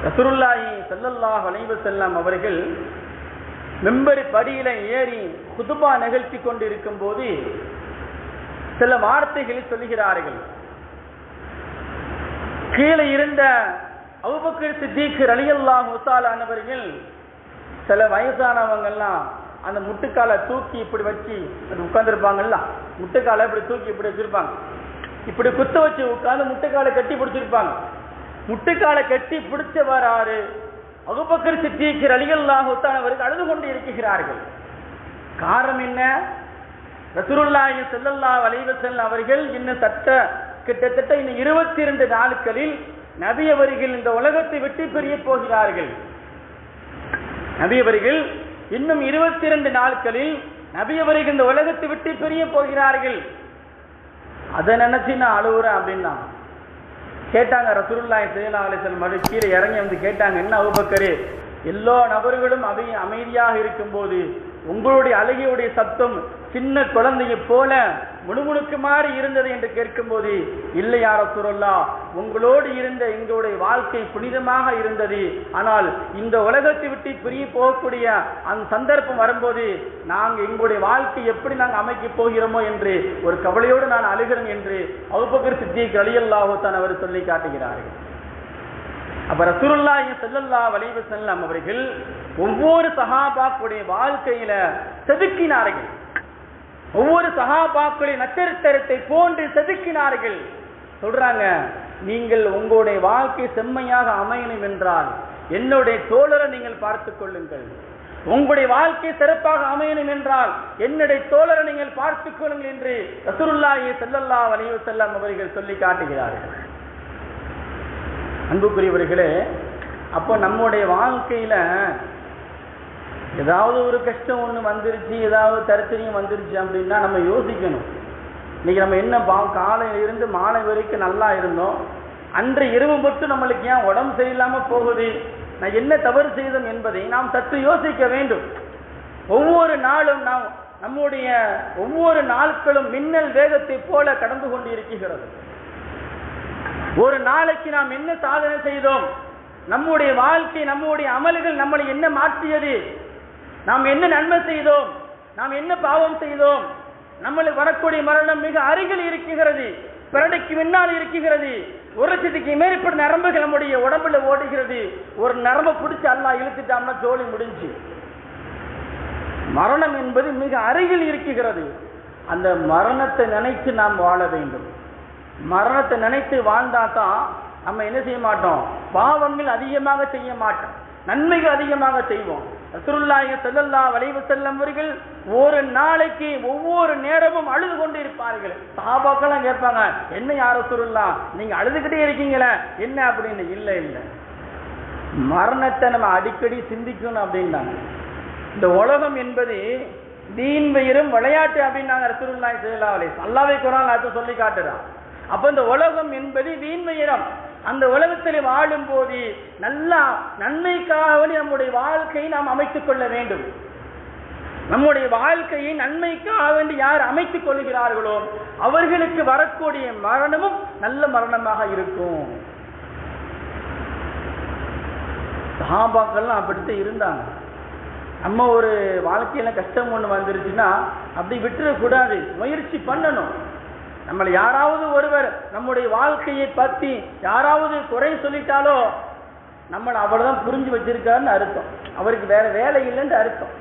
Speaker 1: ரசூலுல்லாஹி ஸல்லல்லாஹு அலைஹி வஸல்லம் அவர்கள் மெம்பர் படியில ஏறி குதுபா நிகழ்த்தி கொண்டு இருக்கும் போது சில வார்த்தைகளை சொல்லுகிறார்கள். கீழே இருந்த அபூபக்கர் சித்திக் ரலியல்லாஹு தஆலா அவர்கள் சில வயசானவங்கெல்லாம் அந்த முட்டுக்காலை தூக்கி இப்படி வச்சு உட்கார்ந்துருப்பாங்கல்ல, முட்டுக்காலை இப்படி தூக்கி இப்படி வச்சிருப்பாங்க, இப்படி குத்த வச்சு உட்கார்ந்து முட்டுக்காலை கட்டி பிடிச்சிருப்பாங்க. முட்டுக்காலை கட்டி பிடிச்சவராரு அபூபக்கர் சித்திக் ரலியல்லாஹு தஆலா அவர்கள் அழுது கொண்டு இருக்கிறார்கள். காரணம் என்ன? ரசூலுல்லாஹி ஸல்லல்லாஹு அலைஹி வஸல்லம் அவர்கள் இன்னும் கிட்டத்தட்ட இன்னும் 22 நாட்களில் நபி அவர்கள் இந்த உலகத்தை விட்டு பிரிய போகிறார்கள். நபி அவர்கள் இன்னும் 22 நாட்களில் நபி அவர்கள் இந்த உலகத்தை விட்டு பிரிய போகிறார்கள். அதை நினைச்சு நான் அழுகுறேன் அப்படின்னா கேட்டாங்க. ரசூலுல்லாஹி ஸல்லல்லாஹு அலைஹி வஸல்லம் கீழே இறங்கி வந்து கேட்டாங்க, என்ன அபூபக்கரே, எல்லா நபர்களும் அமைதியாக இருக்கும் போது உங்களுடைய அழுகையுடைய சத்தம் சின்ன குழந்தையை போல முணுமுணுக்குமாறு இருந்தது என்று கேட்கும் போது, இல்லை யா ரசூலல்லாஹ், உங்களோடு இருந்த எங்களுடைய வாழ்க்கை புனிதமாக இருந்தது. ஆனால் இந்த உலகத்தை விட்டு பிரிய போகக்கூடிய அந்த சந்தர்ப்பம் வரும்போது நாங்கள் எங்களுடைய வாழ்க்கை எப்படி நாங்கள் அமைக்கப் போகிறோமோ என்று ஒரு கவலையோடு நான் அழுகிறேன் என்று அபூபக்கர் சித்திக் ரலியல்லாஹு தஆலா அவர் சொல்லி காட்டுகிறார்கள். அப்ப ரசூலுல்லாஹி ஸல்லல்லாஹு அலைஹி வஸல்லம் அவர்கள் ஒவ்வொரு சஹாபாக்களுடைய வாழ்க்கையில செதுக்கினார்கள். ஒவ்வொரு சஹாபாக்களுடைய நட்சத்திரத்தை போன்று செதுக்கினார்கள். சொல்றாங்க, நீங்கள் உங்களுடைய வாழ்க்கை செம்மையாக அமையணும் என்றால் என்னுடைய தோழரை நீங்கள் பார்த்துக் கொள்ளுங்கள். உங்களுடைய வாழ்க்கை சிறப்பாக அமையணும் என்றால் என்னுடைய தோழரை நீங்கள் பார்த்துக் கொள்ளுங்கள் என்று ரசூலுல்லாஹி ஸல்லல்லாஹு அலைஹி வஸல்லம் அவர்கள் சொல்லி காட்டுகிறார்கள். அன்புக்குரியவர்களே, அப்போ நம்முடைய வாழ்க்கையில ஏதாவது ஒரு கஷ்டம் ஒன்று வந்துருச்சு, ஏதாவது தரித்திரியம் வந்துருச்சு அப்படின்னா நம்ம யோசிக்கணும். இன்னைக்கு நம்ம என்ன காலையில இருந்து மாலை வரைக்கும் நல்லா இருந்தோம், அன்று இரவு மட்டும் நம்மளுக்கு ஏன் உடம்பு சரியில்லாம போகுது, நான் என்ன தவறு செய்தோம் என்பதை நாம் சற்று யோசிக்க வேண்டும். ஒவ்வொரு நாளும் நாம் நம்முடைய ஒவ்வொரு நாட்களும் மின்னல் வேகத்தை போல கடந்து கொண்டு இருக்கிறது. ஒரு நாளைக்கு நாம் என்ன சாதனை செய்தோம், நம்முடைய வாழ்க்கை நம்முடைய அமல்கள் நம்மளை என்ன மாற்றியது, நாம் என்ன நன்மை செய்தோம், நாம் என்ன பாவம் செய்தோம், நம்மளுக்கு வரக்கூடிய மரணம் மிக அருகில் இருக்கிறது, பிறடைக்கு முன்னால் இருக்கிறது. 1,00,000க்கு மேற்பட்ட நரம்புகள் நம்முடைய உடம்புல ஓடுகிறது. ஒரு நரம்பை பிடிச்சி அல்லாஹ் இழுத்துட்டாம்னா ஜோலி முடிஞ்சு. மரணம் என்பது மிக அருகில் இருக்கிறது. அந்த மரணத்தை நினைத்து நாம் வாழ வேண்டும். மரணத்தை நினைத்து வாழ்ந்தாதான் நம்ம என்ன செய்ய மாட்டோம், பாவங்கள் அதிகமாக செய்ய மாட்டோம், நன்மைகள் அதிகமாக செய்வோம். ரசூலுல்லாஹி ஸல்லல்லாஹு அலைஹி வஸல்லம் அவர்கள் ஒரு நாளைக்கு ஒவ்வொரு நேரமும் அழுது கொண்டு இருப்பார்கள். சஹாபாக்கெல்லாம் கேட்பாங்க, என்ன யா ரசூலுல்லாஹ், நீங்க அழுதுகிட்டே இருக்கீங்களே என்ன அப்படின்னு. இல்லை இல்லை, மரணத்தை நம்ம அடிக்கடி சிந்திக்கணும் அப்படின்னாங்க. இந்த உலகம் என்பது தீன் வெறும் விளையாட்டு அப்படின்னாங்க ரசூலுல்லாஹி ஸல்லல்லாஹு அலைஹி வஸல்லம். அல்லாஹ்வே குர்ஆன்ல அதை சொல்லி காட்டுறான். அப்ப இந்த உலகம் என்பது வீண் வெயிரம். அந்த உலகத்தில் வாழும் போது நல்ல நன்மைக்காக நம்முடைய வாழ்க்கையை நாம் அமைத்துக் கொள்ள வேண்டும். நம்முடைய வாழ்க்கையை நன்மைக்காக வேண்டி யார் அமைத்துக் கொள்கிறார்களோ அவர்களுக்கு வரக்கூடிய மரணமும் நல்ல மரணமாக இருக்கும். சஹாபாக்கள்லாம் அப்படித்தான் இருந்தாங்க. நம்ம ஒரு வாழ்க்கையில கஷ்டம் ஒண்ணு வந்துருச்சுன்னா அப்படி விட்டுறக்கூடாது, முயற்சி பண்ணணும். நம்மளை யாராவது ஒருவர் நம்முடைய வாழ்க்கையை பத்தி யாராவது குறை சொல்லிட்டாலோ நம்மளை அவ்வளவுதான் புரிஞ்சு வச்சிருக்காருன்னு அர்த்தம், அவருக்கு வேற வேலை இல்லைன்னு அர்த்தம்.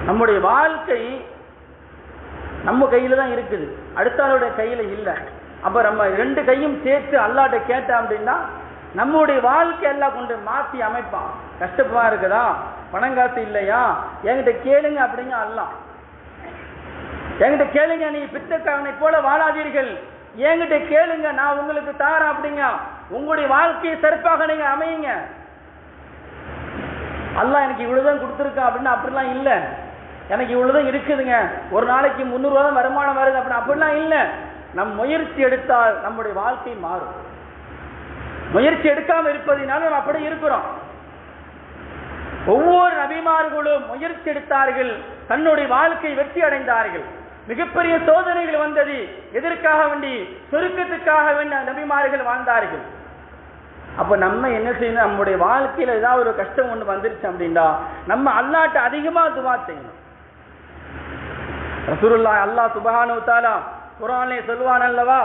Speaker 1: நம்முடைய வாழ்க்கை நம்ம கையில தான் இருக்குது, அடுத்தாளுடைய கையில இல்லை. அப்ப நம்ம 2 கையும் சேர்த்து அல்லாஹ்ட்ட கேட்டோம் அப்படின்னா நம்முடைய வாழ்க்கை எல்லாம் கொண்டு மாற்றி அமைப்பான். கஷ்டப்பா இருக்குதா, பணம் காசு இல்லையா, என்கிட்ட கேளுங்க அப்படிங்க. அல்லாஹ் என்கிட்ட கேளுங்க, நீ பித்தக்காரனை போல வாழாதீர்கள், என்கிட்ட கேளுங்க, நான் உங்களுக்கு தாரேன் அப்படிங்க. உங்களுடைய வாழ்க்கையை சிறப்பாக நீங்க அமையுங்க. அல்லாஹ் எனக்கு இவ்வளவுதான் கொடுத்துருக்கான் அப்படின்னு அப்படிலாம் இல்லை. எனக்கு இவ்வளவுதான் இருக்குதுங்க, ஒரு நாளைக்கு 300 ரூபா தான் வருமானம் வருது அப்படின்னு அப்படிலாம் இல்லை. நம் முயற்சி எடுத்தால் நம்முடைய வாழ்க்கை மாறும். முயற்சி எடுக்காம இருப்பதினால நம்ம அப்படி இருக்கிறோம். ஒவ்வொரு நபிமார்களும் முயற்சி எடுத்தார்கள், தன்னுடைய வாழ்க்கை வெற்றி அடைந்தார்கள். மிகப்பெரிய சோதனைகள் வந்தது, எதற்காக வேண்டி, சொர்க்கத்துக்காக வேண்டி நபிமார்கள் வாழ்ந்தார்கள். அப்ப நம்ம என்ன செய்யணும், நம்முடைய வாழ்க்கையில ஏதாவது ஒரு கஷ்டம் ஒண்ணு வந்துருச்சு அப்படின்னா நம்ம அல்லாஹ்ட்ட அதிகமா துஆ செய்யணும். ரசூலுல்லாஹ் அல்லாஹ் சுப்ஹானஹு வ தஆலா குர்ஆனிலே சொல்வான் அல்லவா,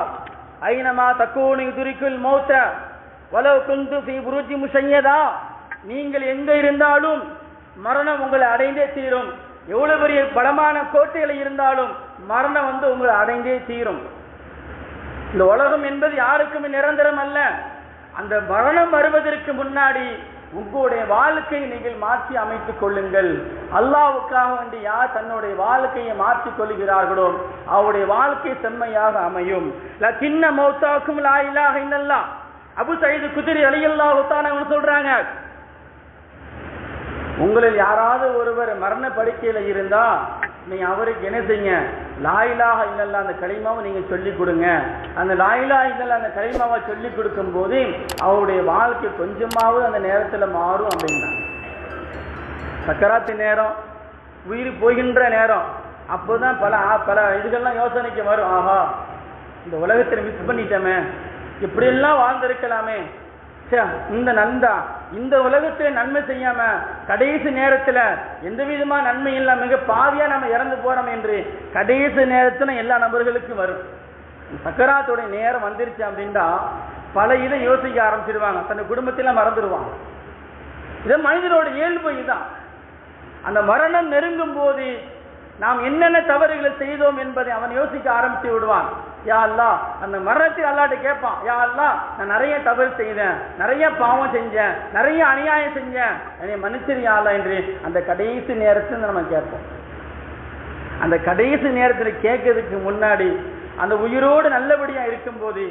Speaker 1: ஐனமா தகூனு யுத்ரிகுல் மௌத வலவ் குன்து ஃபீ புருஜி முஷய்யதா, நீங்கள் எங்க இருந்தாலும் மரணம் உங்களை அடைந்தே தீரும். எவ்வளவு பெரிய பலமான கோட்டையில இருந்தாலும் மரணம் உங்களை அடைந்தே தீரும். இந்த உலகம் என்பது யாருக்குமே நிரந்தரம் அல்ல. அந்த மரணம் வருவதற்கு முன்னாடி உங்களுடைய வாழ்க்கையை நீங்கள் மாற்றி அமைத்துக் கொள்ளுங்கள். அல்லாஹ்வுக்காக வேண்டி யார் தன்னுடைய வாழ்க்கையை மாற்றிக் கொள்கிறார்களோ அவருடைய வாழ்க்கை செம்மையாக அமையும். லக்கின்ன மௌத்தாக்கும் லா இலாஹ இல்லல்லாஹ். அபு சயீத் குத்ரி ரலியல்லாஹு தஆலா சொல்றாங்க, உங்களில் யாராவது ஒருவர் மரண படுக்கையில இருந்தா நீங்க அவருக்கு என்ன செய்யுங்க, லா இலாஹ இல்லல்லாஹ் அந்த கலிமாவை நீங்க சொல்லிக் கொடுங்க. அந்த லா இலாஹ இல்லல்லாஹ் அந்த கலிமாவை சொல்லிக் கொடுக்கும் போது அவருடைய வாழ்க்கை கொஞ்சமாவது அந்த நேரத்துல மாறும் அப்படின்னா. சக்கராத்து நேரம், உயிர் போகின்ற நேரம், அப்போதான் பல இதுகள்லாம் யோசனைக்கு வரும். ஆஹா, இந்த உலகத்தில் மிஸ் பண்ணிட்டோமே, இப்படியெல்லாம் வாழ்ந்திருக்கலாமே, இந்த உலகத்தில் நன்மை செய்யாம கடைசி நேரத்துல எந்த விதமான நன்மை இல்லாம மிக பாவியா நம்ம இறந்து போறோம் என்று கடைசி நேரத்துல எல்லா நபர்களுக்கும் வரும். சக்கராத்துடைய நேரம் வந்துருச்சு அப்படின்னா பல இதை யோசிக்க ஆரம்பிச்சிருவாங்க, தன் குடும்பத்தில மறந்துடுவாங்க. இது மனிதனோட இயல்பு. இதுதான் அந்த மரணம் நெருங்கும் போது நாம் என்னென்ன தவறுகளை செய்தோம் என்பதை அவன் யோசிக்க ஆரம்பித்து விடுவான். யா அல்லாஹ், அந்த மரணத்தில் அல்லாஹ்ட்ட கேட்பான், யா அல்லாஹ் நான் நிறைய தவறு செய்தேன், நிறைய பாவம் செஞ்சேன், நிறைய அநியாயம் செஞ்சேன், என்னை மன்னிச்சிரு யா அல்லாஹ் என்று அந்த கடைசி நேரத்தில் நம்ம கேட்போம். அந்த கடைசி நேரத்தில் கேட்கறதுக்கு முன்னாடி அந்த உயிரோடு நல்லபடியா இருக்கும்போது,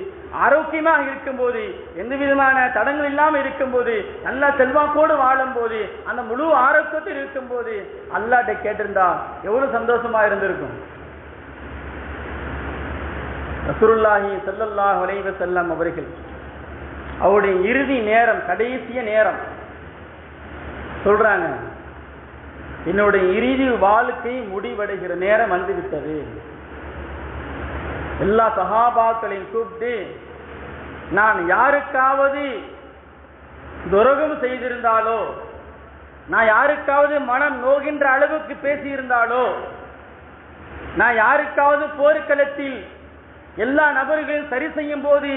Speaker 1: ஆரோக்கியமாக இருக்கும்போது, எந்த விதமான தடங்கள் இல்லாமல் இருக்கும்போது, நல்ல செல்வாக்கோடு வாழும் போது, அந்த முழு ஆரோக்கியத்தில் இருக்கும்போது அல்லாஹ்ட்ட கேட்டிருந்தா எவ்வளவு சந்தோஷமா இருந்திருக்கும். ரசூலுல்லாஹி ஸல்லல்லாஹு அலைஹி வஸல்லம் அவர்கள் அவருடைய இறுதி நேரம், கடைசிய நேரம் சொல்றாங்க, என்னுடைய இறுதி வாழ்க்கை முடிவடைகிற நேரம் வந்துவிட்டது. எல்லா சஹாபாக்களையும் கூப்பிட்டு, நான் யாருக்காவது துரோகம் செய்திருந்தாலோ, நான் யாருக்காவது மனம் நோகின்ற அளவுக்கு பேசியிருந்தாலோ, நான் யாருக்காவது போர்க்களத்தில் எல்லா நபர்களையும் சரி செய்யும் போது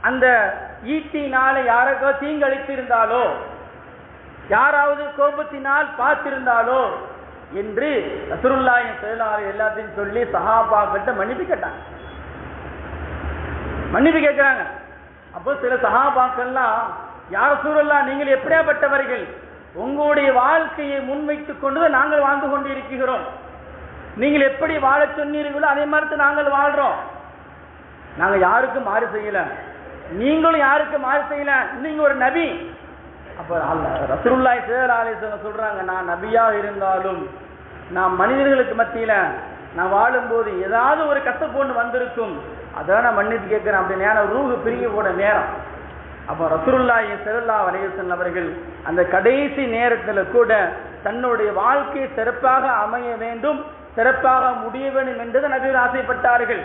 Speaker 1: அந்த ஈட்டினால யாருக்கோ தீங்கழித்திருந்தாலோ, யாராவது கோபத்தினால் பார்த்திருந்தாலோ என்று ரசூலுல்லாஹி ஸல்லல்லாஹு அலைஹி எல்லாத்தையும் சொல்லி சஹாபாக்கிட்ட மன்னிப்பு கேட்டாங்க, மன்னிப்பு கேட்கிறாங்க. அப்போ சில சஹாபாக்கள்லாம், யா ரசூலுல்லாஹ் நீங்கள் எப்படியாப்பட்டவர்கள், உங்களுடைய வாழ்க்கையை முன்வைத்துக் கொண்டு நாங்கள் வாழ்ந்து கொண்டு இருக்கிறோம், நீங்கள் எப்படி வாழ சொன்னீர்களோ அதே மாதிரி நாங்கள் வாழ்றோம், நாங்க யாருக்கும் மாறு செய்யல, நீங்களும் யாருக்கும் மாறு செய்யல, நீங்க ஒரு நபி. அப்ப ரசூலுல்லாஹி ஸல்லல்லாஹு அலைஹி வஸல்லம் சொல்றாங்க, நான் நபியா இருந்தாலும் நான் மனிதர்களுக்கு மத்தியில நான் வாழும்போது ஏதாவது ஒரு கஷ்டப்பொண்ணு வந்திருக்கும், அதான் நான் மன்னிப்பு கேட்கிறேன் அப்படின்னு ரூஹு பிரிக்க போட நேரம். அப்ப ரசூலுல்லாஹி ஸல்லல்லாஹு அலைஹி வஸல்லம் அவர்கள் அந்த கடைசி நேரத்துல கூட தன்னுடைய வாழ்க்கை சிறப்பாக அமைய வேண்டும், சிறப்பாக முடிய வேண்டும் என்றது நபிகள் ஆசைப்பட்டார்கள்.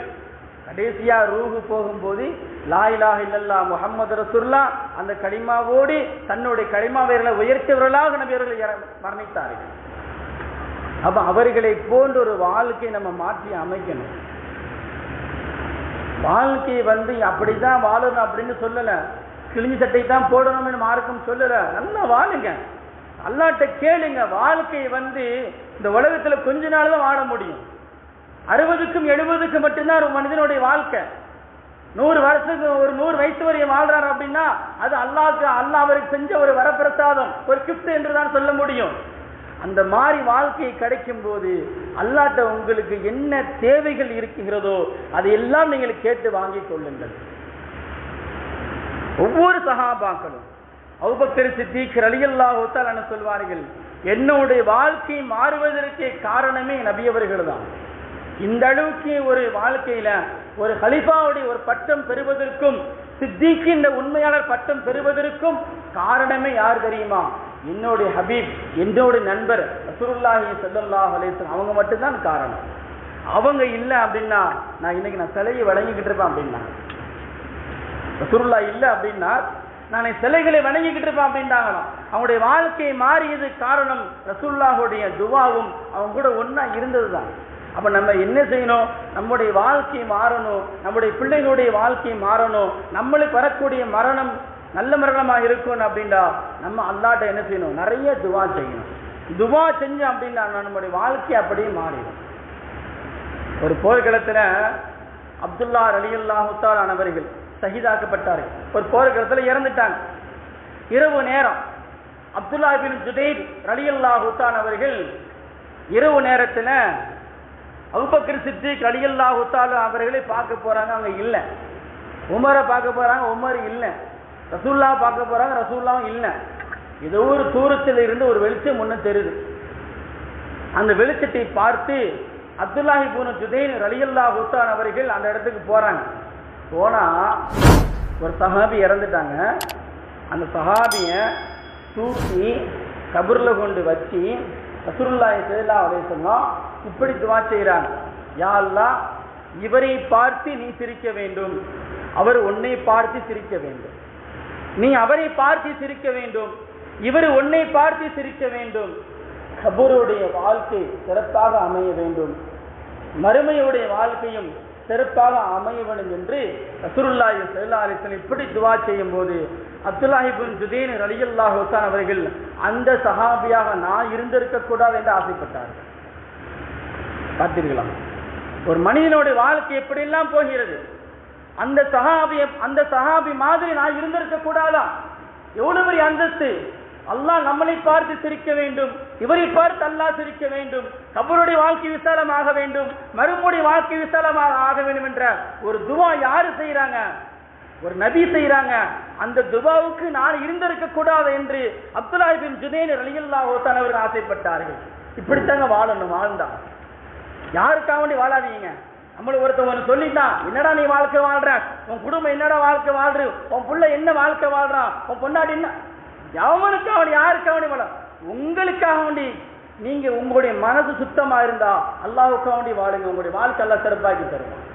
Speaker 1: கடைசியா ரூஹு போகும்போது லா இலாஹ இல்லல்லாஹ் முஹம்மது ரசூலுல்லாஹ் அந்த கலிமாவோடு தன்னுடைய கலிமாவை உயர்த்தியவர்களாக நபியர்கள் மரணித்தார்கள். அப்ப அவர்களை போன்ற ஒரு வாழ்க்கை நம்ம மாற்றி அமைக்கணும். வாழ்க்கை அப்படிதான் வாழணும் அப்படின்னு சொல்லல, கிழிஞ்ச சட்டை தான் போடணும்னு மார்க்கம் சொல்லல, நல்லா வாழுங்க, அல்லாஹ்ட்ட கேளுங்க. வாழ்க்கை இந்த உலகத்துல கொஞ்ச நாள் தான் வாழ முடியும். 60க்கும் 70க்கும் மட்டும்தான் ஒரு மனிதனுடைய வாழ்க்கை. 100 வருஷத்துக்கு ஒரு 100 வயசு வரையும் வாழ்றாரு அப்படின்னா அது அல்லாஹ் அவருக்கு செஞ்ச ஒரு வரப்பிரசாதம், ஒரு கிஃப்ட் என்றுதான் சொல்ல முடியும். அந்த மாதிரி வாழ்க்கையை கிடைக்கும் போது அல்லாஹ்ட்ட உங்களுக்கு என்ன தேவைகள் இருக்கிறதோ அதையெல்லாம் நீங்கள் கேட்டு வாங்கிக் கொள்ளுங்கள். ஒவ்வொரு சஹாபாக்களும் அபூபக்கர் சித்திக் ரலியல்லாஹு தஆலா சொல்வார்கள், என்னுடைய வாழ்க்கை மாறுவதற்கு காரணமே நபி அவர்கள் தான். இந்த அளவுக்கு ஒரு வாழ்க்கையில ஒரு கலிஃபாவுடைய ஒரு பட்டம் பெறுவதற்கும், சித்திக் என்ற உண்மையாளர் பட்டம் பெறுவதற்கும் காரணமே யார் தெரியுமா? என்னுடைய ஹபீப், என்னோட நண்பர் ரசூலுல்லாஹி ஸல்லல்லாஹு அலைஹி வஸல்லம் அவங்க மட்டும்தான் காரணம். அவங்க இல்லை அப்படின்னா நான் இன்னைக்கு சிலையை வணங்கிக்கிட்டு இருப்பேன் அப்படின்னா, ரசூலுல்லாஹ் இல்லை அப்படின்னா நான் சிலைகளை வணங்கிக்கிட்டு இருப்பேன் அப்படின்ட்டாங்களாம். அவங்களுடைய வாழ்க்கையை மாறியது காரணம் ரசூலுல்லாஹுடைய துவாவும் அவங்க கூட ஒன்னா இருந்ததுதான். அப்ப நம்ம என்ன செய்யணும்? நம்முடைய வாழ்க்கை மாறணும், நம்முடைய பிள்ளைகளுடைய வாழ்க்கை மாறணும், நம்மளுக்கு வரக்கூடிய மரணம் நல்ல மரணமா இருக்கணும் அப்படின்னா நம்ம அல்லாஹ்ட்ட என்ன செய்யணும்? நிறைய துவா செய்யணும். துவா செஞ்சோம் அப்படின்னா நம்முடைய வாழ்க்கை அப்படியே மாறிடும். ஒரு போர்க்களத்துல அப்துல்லா ரலியல்லாஹு தஆலா அவர்கள் ஷஹீதாக்கப்பட்டார்கள். ஒரு போர்க்களத்துல இறந்துட்டாங்க. இரவு நேரம் அப்துல்லா பின் ஜுதைர் ரலியல்லாஹு தஆலா அவர்கள் இரவு நேரத்துல அபூபக்கர் சித்திக் ரலியல்லாஹு தஆலா அவர்களை பார்க்க போறாங்க, அவங்க இல்லை. உமரை பார்க்க போறாங்க, உமர் இல்லை. ரசூலுல்லாஹ் பார்க்க போறாங்க, ரசூலுல்லாஹ் இல்லை. ஏதோ ஒரு தூரத்தில் இருந்து ஒரு வெளிச்சம் ஒன்று தெரியுது. அந்த வெளிச்சத்தை பார்த்து அப்துல்லாஹ் இப்னு ஜுதைன் ரலியல்லாஹு தஆலா அவர்கள் அந்த இடத்துக்கு போறாங்க. போனா ஒரு சஹாபி இறந்துட்டாங்க. அந்த சஹாபியை தூக்கி கபர்ல கொண்டு வச்சு ரசூலுல்லாஹி ஸல்லல்லாஹு அலைஹி வஸல்லம் இப்படி துஆ செய்றாங்க, யா அல்லாஹ், இவரை பார்த்து நீ சிரிக்க வேண்டும், அவர் உன்னை பார்த்து சிரிக்க வேண்டும், நீ அவரை பார்த்து சிரிக்க வேண்டும், இவர் உன்னை பார்த்து சிரிக்க வேண்டும், கபருடைய வாழ்க்கை சிறப்பாக அமைய வேண்டும், மறுமையுடைய வாழ்க்கையும் சிறப்பாக அமைய வேண்டும் என்று ரசூலுல்லாஹி ஸல்லல்லாஹு அலைஹி வஸல்லம் இப்படி துஆ செய்யும் போது அப்துல்லாஹ் இப்னு ஜுதைன் ரலியல்லாஹு தஆலா அவர்கள் அந்த சஹாபியாக நான் இருந்திருக்க கூடாது என்று ஆசைப்பட்டார்கள். பார்த்தீர்களா, ஒரு மனிதனுடைய வாழ்க்கை எப்படியெல்லாம் போகிறது. அந்த சஹாபி மாதிரி நான் இருந்திருக்க கூடாதா? எவ்வளவு பெரிய அந்தஸ்து! அல்லாஹ் நம்மளை பார்த்து சிரிக்க வேண்டும், இவரை பார்த்து அல்லாஹ் சிரிக்க வேண்டும், கபருடைய வாழ்க்கை விசாலமாக வேண்டும், மறுமுடைய வாழ்க்கை விசாலமாக ஆக வேண்டும் என்ற ஒரு துவா யாரு செய்யறாங்க? ஒரு நபி செய்யறாங்க. அந்த துவாவுக்கு நான் இருந்திருக்க கூடாது என்று அப்துல்லாஹ் இப்னு ஜுதைன் ரலியல்லாஹு தஆலா அவர்கள் ஆசைப்பட்டார்கள். இப்படித்தாங்க வாழணும். வாழ்ந்தா யாருக்காக வேண்டி வாழாதீங்க. நம்மளுக்கு ஒருத்தவன் சொல்லிட்டான், என்னடா நீ வாழ்க்கை வாழ்ற, உன் குடும்பம் என்னடா வாழ்க்கை வாழ்று, உன் புள்ள என்ன வாழ்க்கை வாழ்றான், உன் பொண்டாடி என்ன, எவனுக்காக வேண்டி யாருக்காக வேண்டி வாழ, உங்களுக்காக வேண்டி நீங்க உங்களுடைய மனசு சுத்தமா இருந்தா அல்லாஹ்வுக்காக வேண்டி வாழுங்க. உங்களுடைய வாழ்க்கை எல்லாம் சிறப்பாக்கி தருவான்.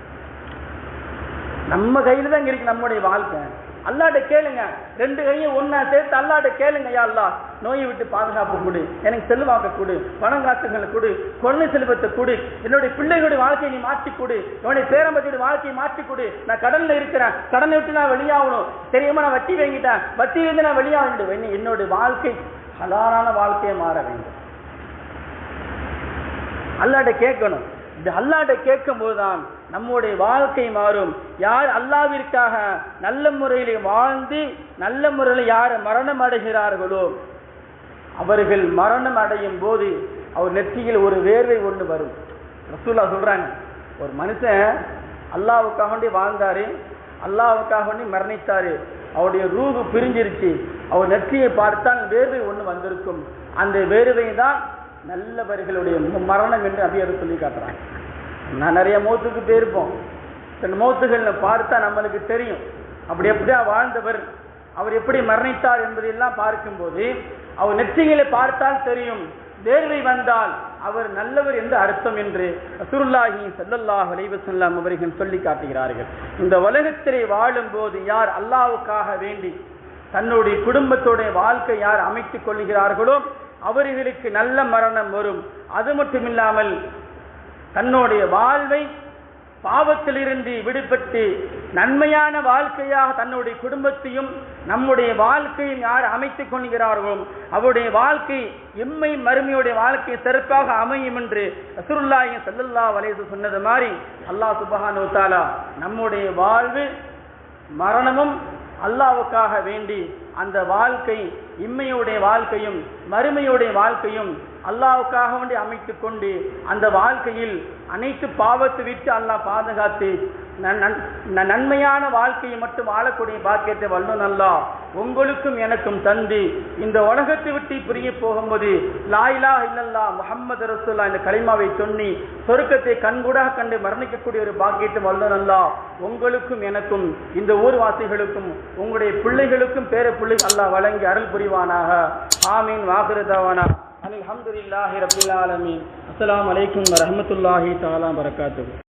Speaker 1: நம்ம கையில தான் இருக்கு நம்முடைய வாழ்க்கை. அல்லாஹ்ட்ட கேளுங்க, ரெண்டு கையும் ஒன்னா சேர்த்து அல்லாஹ்ட்ட கேளுங்க, யா அல்லாஹ், நோயை விட்டு பாதுகாப்பு கொடு, எனக்கு செல்வாக்க கொடு, பணம் காசுகளை கொடு, கொள்ளை செல்வத்தை கொடு, என்னுடைய பிள்ளைகளுடைய வாழ்க்கையை நீ மாற்றி கொடு, என்னுடைய பேரம்பத்தியுடைய வாழ்க்கையை மாற்றி கொடு, நான் கடல்ல இருக்கிறேன், கடனை விட்டு நான் வெளியாகணும், தெரியுமா நான் வட்டி வாங்கிட்டேன், வட்டியிலிருந்து நான் வெளியாகணும், என்னுடைய வாழ்க்கை ஹலாலான வாழ்க்கையை மாற வேண்டும். அல்லாஹ்ட்ட கேட்கணும். இது அல்லாஹ்ட்ட கேட்கும் போதுதான் நம்முடைய வாழ்க்கை மாறும். யார் அல்லாஹ்விற்காக நல்ல முறையில் வாழ்ந்து நல்ல முறையில் யார் மரணம் அடைகிறார்களோ அவர்கள் மரணம் அடையும் போது அவர் நெற்றியில் ஒரு வேர்வை ஒன்று வரும். ரசூலுல்லாஹ் சொல்றாங்க, ஒரு மனுஷன் அல்லாஹ்வுக்காக வேண்டி வாழ்ந்தாரு, அல்லாஹ்வுக்காக வேண்டி மரணித்தாரு, அவருடைய ரூஹு பிரிஞ்சிருச்சு, அவர் நெற்றியை பார்த்தால் வேர்வை ஒன்று வந்திருக்கும், அந்த வேர்வை தான் நல்லவர்களுடைய மரணம் என்று அப்படியே சொல்லி காட்டுறாங்க. நான் நிறைய மௌத்துக்கு போயிருப்போம். சில மௌத்துகள் பார்த்தா நம்மளுக்கு தெரியும் அப்படி எப்படியா வாழ்ந்தவர், அவர் எப்படி மரணித்தார் என்பதையெல்லாம் பார்க்கும்போது அவர் நெற்றிகளை பார்த்தால் தெரியும், வேர்வை வந்தால் அவர் நல்லவர் என்று அர்த்தம் என்று ரசூலுல்லாஹி ஸல்லல்லாஹு அலைஹி வஸல்லம் அவர்கள் சொல்லி காட்டுகிறார்கள். இந்த உலகத்திலே வாழும் போது யார் அல்லாஹ்வுக்காக வேண்டி தன்னுடைய குடும்பத்துடைய வாழ்க்கை யார் அமைத்துக் கொள்கிறார்களோ அவர்களுக்கு நல்ல மரணம் வரும். அது மட்டுமில்லாமல் தன்னுடைய வாழ்வை பாவத்திலிருந்து விடுபட்டு நன்மையான வாழ்க்கையாக தன்னுடைய குடும்பத்தையும் நம்முடைய வாழ்க்கையும் யார் அமைத்துக் கொள்கிறார்களோ அவருடைய வாழ்க்கை எம்மை மறுமையுடைய வாழ்க்கை சிறப்பாக அமையும் என்று ரசூலுல்லாஹி ஸல்லல்லாஹு அலைஹி வஸல்லம் சொன்னது மாதிரி அல்லாஹ் சுப்ஹானஹு வ தஆலா நம்முடைய வாழ்வு மரணமும் அல்லாஹ்வுக்காக வேண்டி அந்த வாழ்க்கை இம்மையுடைய வாழ்க்கையும் மறுமையுடைய வாழ்க்கையும் அல்லாஹ்வுக்காக வேண்டி அமைத்துக் கொண்டு அந்த வாழ்க்கையில் அனைத்து பாவத்தை விட்டு அல்லாஹ் பாதுகாத்து நன்மையான வாழ்க்கையை மட்டும் வாழக்கூடிய பாக்கியத்தை வல்லோன் அல்லாஹ் உங்களுக்கும் எனக்கும் தந்து இந்த உலகத்தை விட்டு பிரிய போகும்போது லா இலாஹ இல்லல்லாஹ் முஹம்மது ரசூலுல்லாஹ் இந்த கலிமாவை சொல்லி சொர்க்கத்தை கண்கூடாக கண்டு மரணிக்கக்கூடிய ஒரு பாக்கியத்தை வல்லோன் அல்லாஹ் உங்களுக்கும் எனக்கும் இந்த ஊர்வாசிகளுக்கும் உங்களுடைய பிள்ளைகளுக்கும் பேர பிள்ளை அல்லாஹ் வழங்கி அருள் புரிவானாக. ஆமீன். வாகிரு தவானா அல்ஹம்துலில்லாஹி ரப்பில் ஆலமீன். அஸ்ஸலாமு அலைக்கும் வரஹ்மத்துல்லாஹி தஆலா வபரகாத்துஹு.